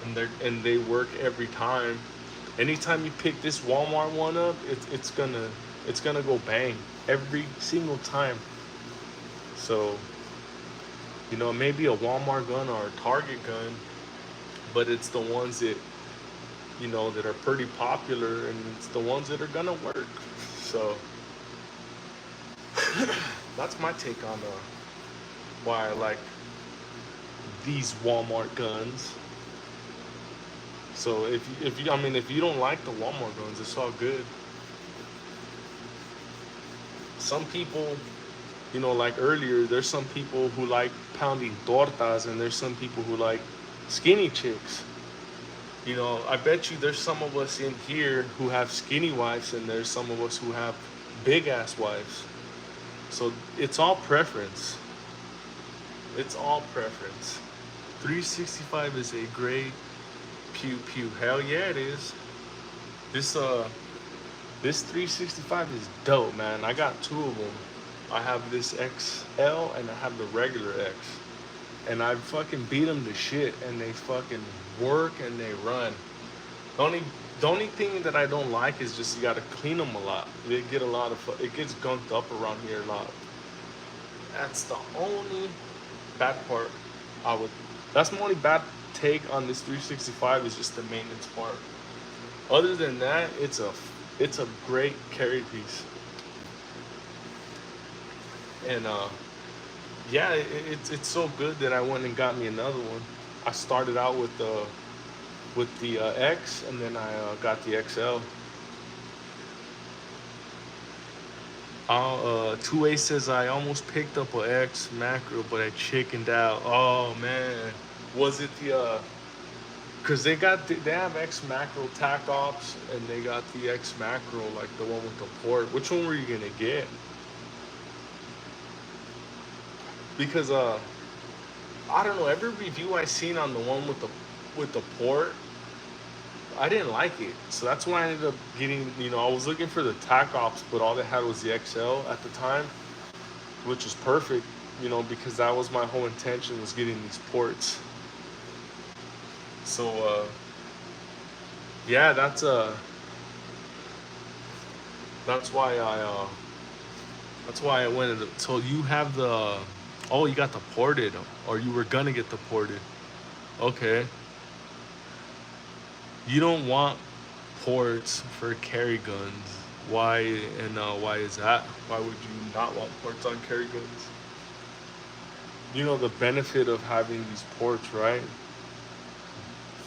and they work every time. Anytime you pick this Walmart one up, it's gonna go bang every single time. So maybe a Walmart gun or a Target gun, but it's the ones that that are pretty popular, and it's the ones that are gonna work. So that's my take on why I like these Walmart guns. So if you don't like the Walmart guns, it's all good. Some people, like earlier, there's some people who like pounding tortas, and there's some people who like skinny chicks. I bet you there's some of us in here who have skinny wives, and there's some of us who have big ass wives. So it's all preference. It's all preference. 365 is a great pew pew. Hell yeah, it is. This 365 is dope, man. I got two of them. I have this XL and I have the regular X. And I fucking beat them to shit, and they fucking work and they run. The only thing that I don't like is just you gotta clean them a lot. It gets gunked up around here a lot. That's the only bad part. That's my only bad take on this 365 is just the maintenance part. Other than that, it's a great carry piece. And yeah, it's so good that I went and got me another one. I started out with the X, and then I got the XL. 2A says I almost picked up an X macro, but I chickened out. Oh man, was it the? Cause they have X macro tac ops, and they got the X macro, like the one with the port. Which one were you gonna get? Because I don't know. Every review I seen on the one with the port, I didn't like it, so that's why I ended up getting. I was looking for the tac ops, but all they had was the XL at the time, which was perfect. Because that was my whole intention, was getting these ports. So yeah, that's why I went. So you have the, oh, you got the ported, or you were gonna get the ported. Okay. You don't want ports for carry guns. Why, and why is that? Why would you not want ports on carry guns? The benefit of having these ports, right?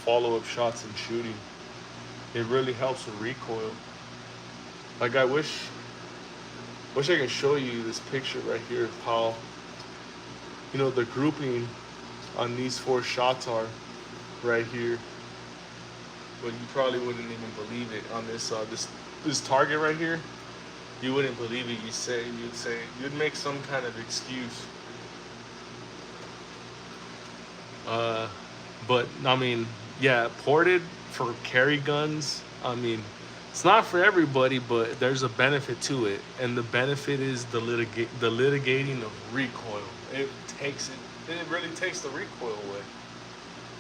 Follow-up shots and shooting. It really helps with recoil. Like, I wish I could show you this picture right here of how, the grouping on these 4 shots are right here. But you probably wouldn't even believe it on this target right here. You wouldn't believe it. You'd make some kind of excuse. But I mean, yeah, ported for carry guns. I mean, it's not for everybody, but there's a benefit to it, and the benefit is the litigating of recoil. It really takes the recoil away.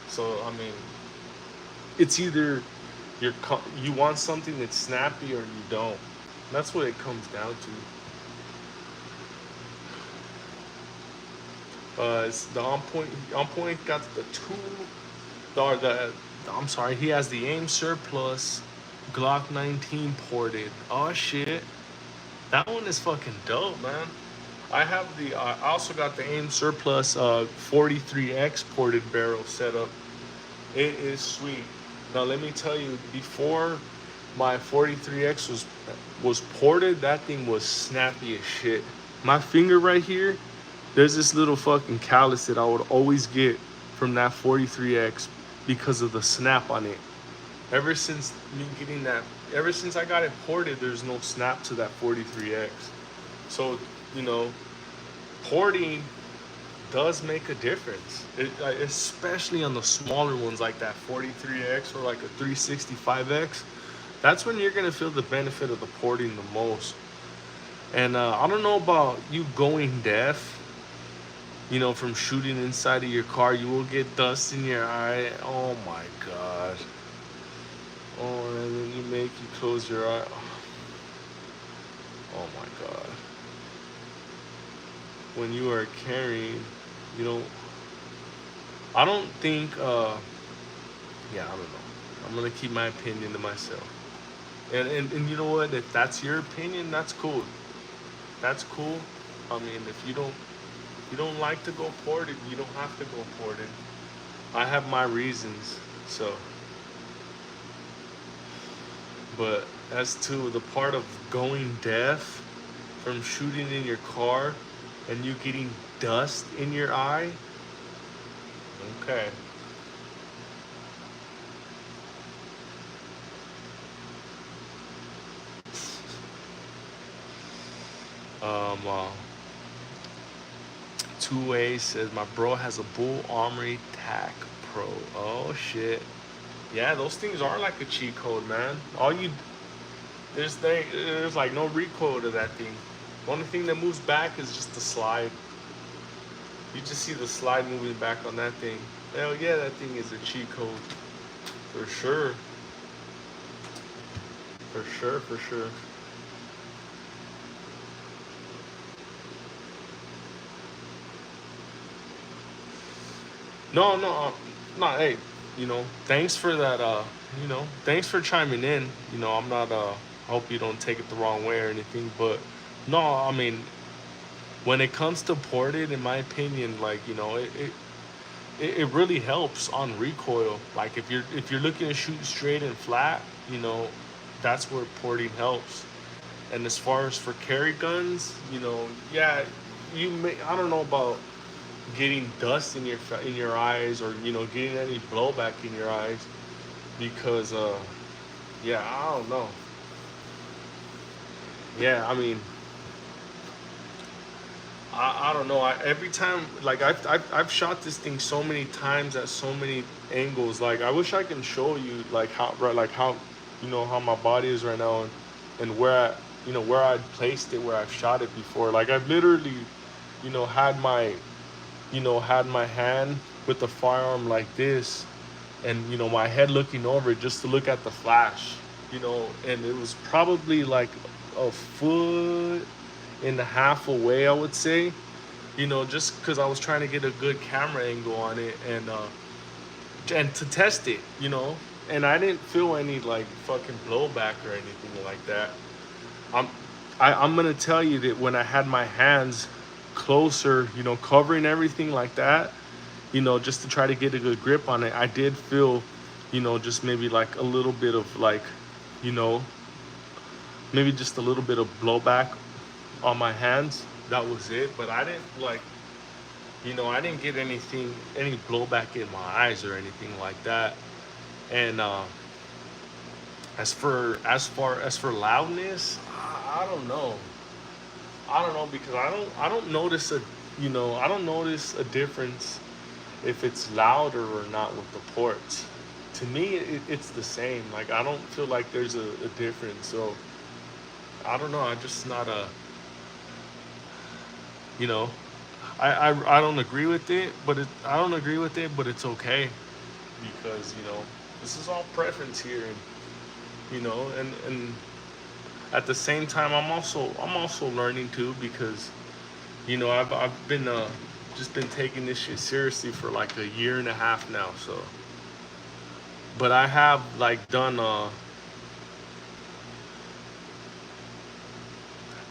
So I mean, it's either you want something that's snappy or you don't. That's what it comes down to. It's the on point got the I'm sorry, he has the aim surplus Glock 19 ported. Oh shit, that one is fucking dope, man. I also got the aim surplus 43X ported barrel set up. It is sweet. Now let me tell you, before my 43X was ported, that thing was snappy as shit. My finger right here, there's this little fucking callus that I would always get from that 43X because of the snap on it. Ever since I got it ported, there's no snap to that 43X. So, porting does make a difference, especially on the smaller ones like that 43X or like a 365X. That's when you're gonna feel the benefit of the porting the most. And I don't know about you going deaf, from shooting inside of your car. You will get dust in your eye. Oh my god. Oh, and then you close your eye. Oh my god. When you are carrying, I don't think, I don't know. I'm going to keep my opinion to myself. And you know what? If that's your opinion, that's cool. That's cool. I mean, if you don't like to go ported, you don't have to go ported. I have my reasons, so. But as to the part of going deaf from shooting in your car and you getting dust in your eye, okay. Um, uh, 2A says my bro has a Bull Armory Tac Pro. Oh shit. Yeah, those things are like a cheat code, man. There's like no recoil to that thing. The only thing that moves back is just the slide. You just see the slide moving back on that thing. Hell yeah, that thing is a cheat code. For sure. For sure, for sure. No, hey, thanks for that, thanks for chiming in. I'm not, hope you don't take it the wrong way or anything, but no, I mean, when it comes to ported, in my opinion, like, it really helps on recoil. Like, if you're looking to shoot straight and flat, that's where porting helps. And as far as for carry guns, yeah, I don't know about getting dust in your eyes, or getting any blowback in your eyes, because yeah, I don't know. Yeah, I mean, I don't know. Every time, like I've shot this thing so many times at so many angles. Like I wish I can show you like how right like how how my body is right now and where where I placed it, where I've shot it before. Like I've literally had my hand with the firearm like this, and my head looking over just to look at the flash. And it was probably like a foot and a half away, I would say. Just because I was trying to get a good camera angle on it, and to test it. And I didn't feel any like fucking blowback or anything like that. I'm I'm gonna tell you that when I had my hands closer, covering everything like that, just to try to get a good grip on it, I did feel, just maybe like a little bit of like, you know, maybe just a little bit of blowback on my hands. That was it. But I didn't like, I didn't get any blowback in my eyes or anything like that. And as for loudness, I don't know. I don't know because I don't notice I don't notice a difference if it's louder or not with the ports. To me, it's the same. Like I don't feel like there's a difference. So I don't know. I'm just not a you know. I don't agree with it, I don't agree with it, but it's okay because this is all preference here, and and at the same time I'm also learning too because I've been just been taking this shit seriously for like a year and a half now. So, but I have like done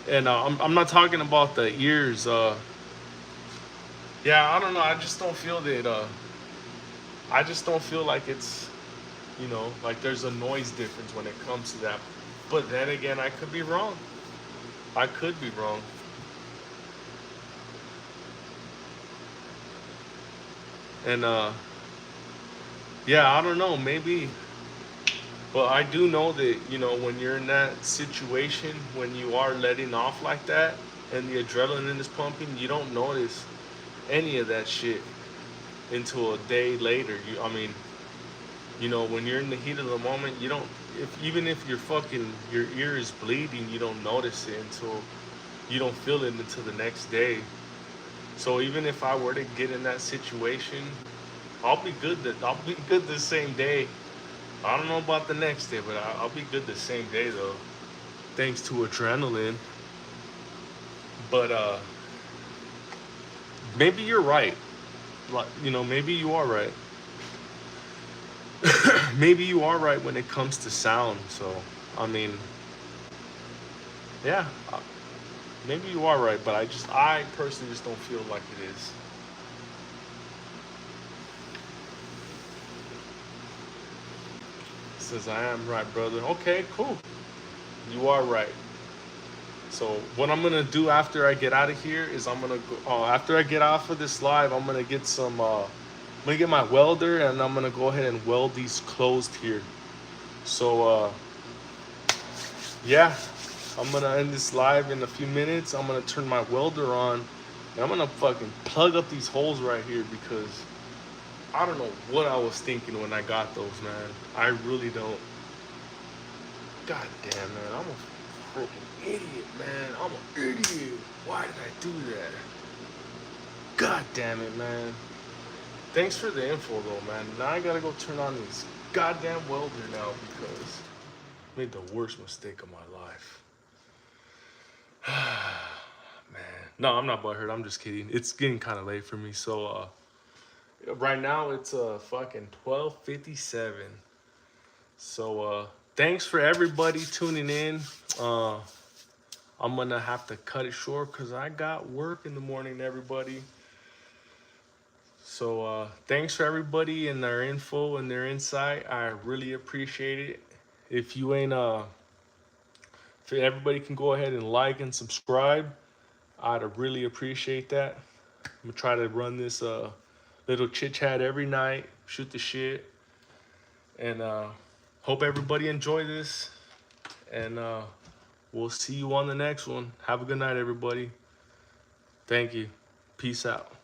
and I'm not talking about the ears. Yeah, I don't know. I just don't feel that. I just don't feel like it's like there's a noise difference when it comes to that. But then again, I could be wrong. I could be wrong. And yeah, I don't know. Maybe. But I do know that, when you're in that situation, when you are letting off like that and the adrenaline is pumping, you don't notice any of that shit until a day later. I mean, when you're in the heat of the moment, you don't, even if your ear is bleeding, you don't notice it until you don't feel it until the next day. So even if I were to get in that situation, I'll be good the same day. I don't know about the next day, but I'll be good the same day though, thanks to adrenaline. But maybe you're right. Like maybe you are right. Maybe you are right when it comes to sound. So I mean, yeah, maybe you are right. But I personally just don't feel like it is. Says I am right, brother. Okay, cool. You are right. So what I'm gonna do after I get out of here is I'm gonna go. After I get off of this live, I'm gonna get some. I'm gonna get my welder and I'm gonna go ahead and weld these closed here. So yeah, I'm gonna end this live in a few minutes. I'm gonna turn my welder on and I'm gonna fucking plug up these holes right here because I don't know what I was thinking when I got those, man. I really don't. God damn, man. I'm a freaking idiot, man. I'm an idiot. Why did I do that? God damn it, man. Thanks for the info, though, man. Now I gotta go turn on this goddamn welder now because I made the worst mistake of my life. Man. No, I'm not butthurt. I'm just kidding. It's getting kind of late for me. So, right now it's fucking 12:57. So, thanks for everybody tuning in. Uh, I'm gonna have to cut it short because I got work in the morning, everybody. So thanks for everybody and their info and their insight. I really appreciate it. If you ain't if everybody can go ahead and like and subscribe, I'd really appreciate that. I'm gonna try to run this little chit chat every night, shoot the shit, and hope everybody enjoy this. And we'll see you on the next one. Have a good night, everybody. Thank you. Peace out.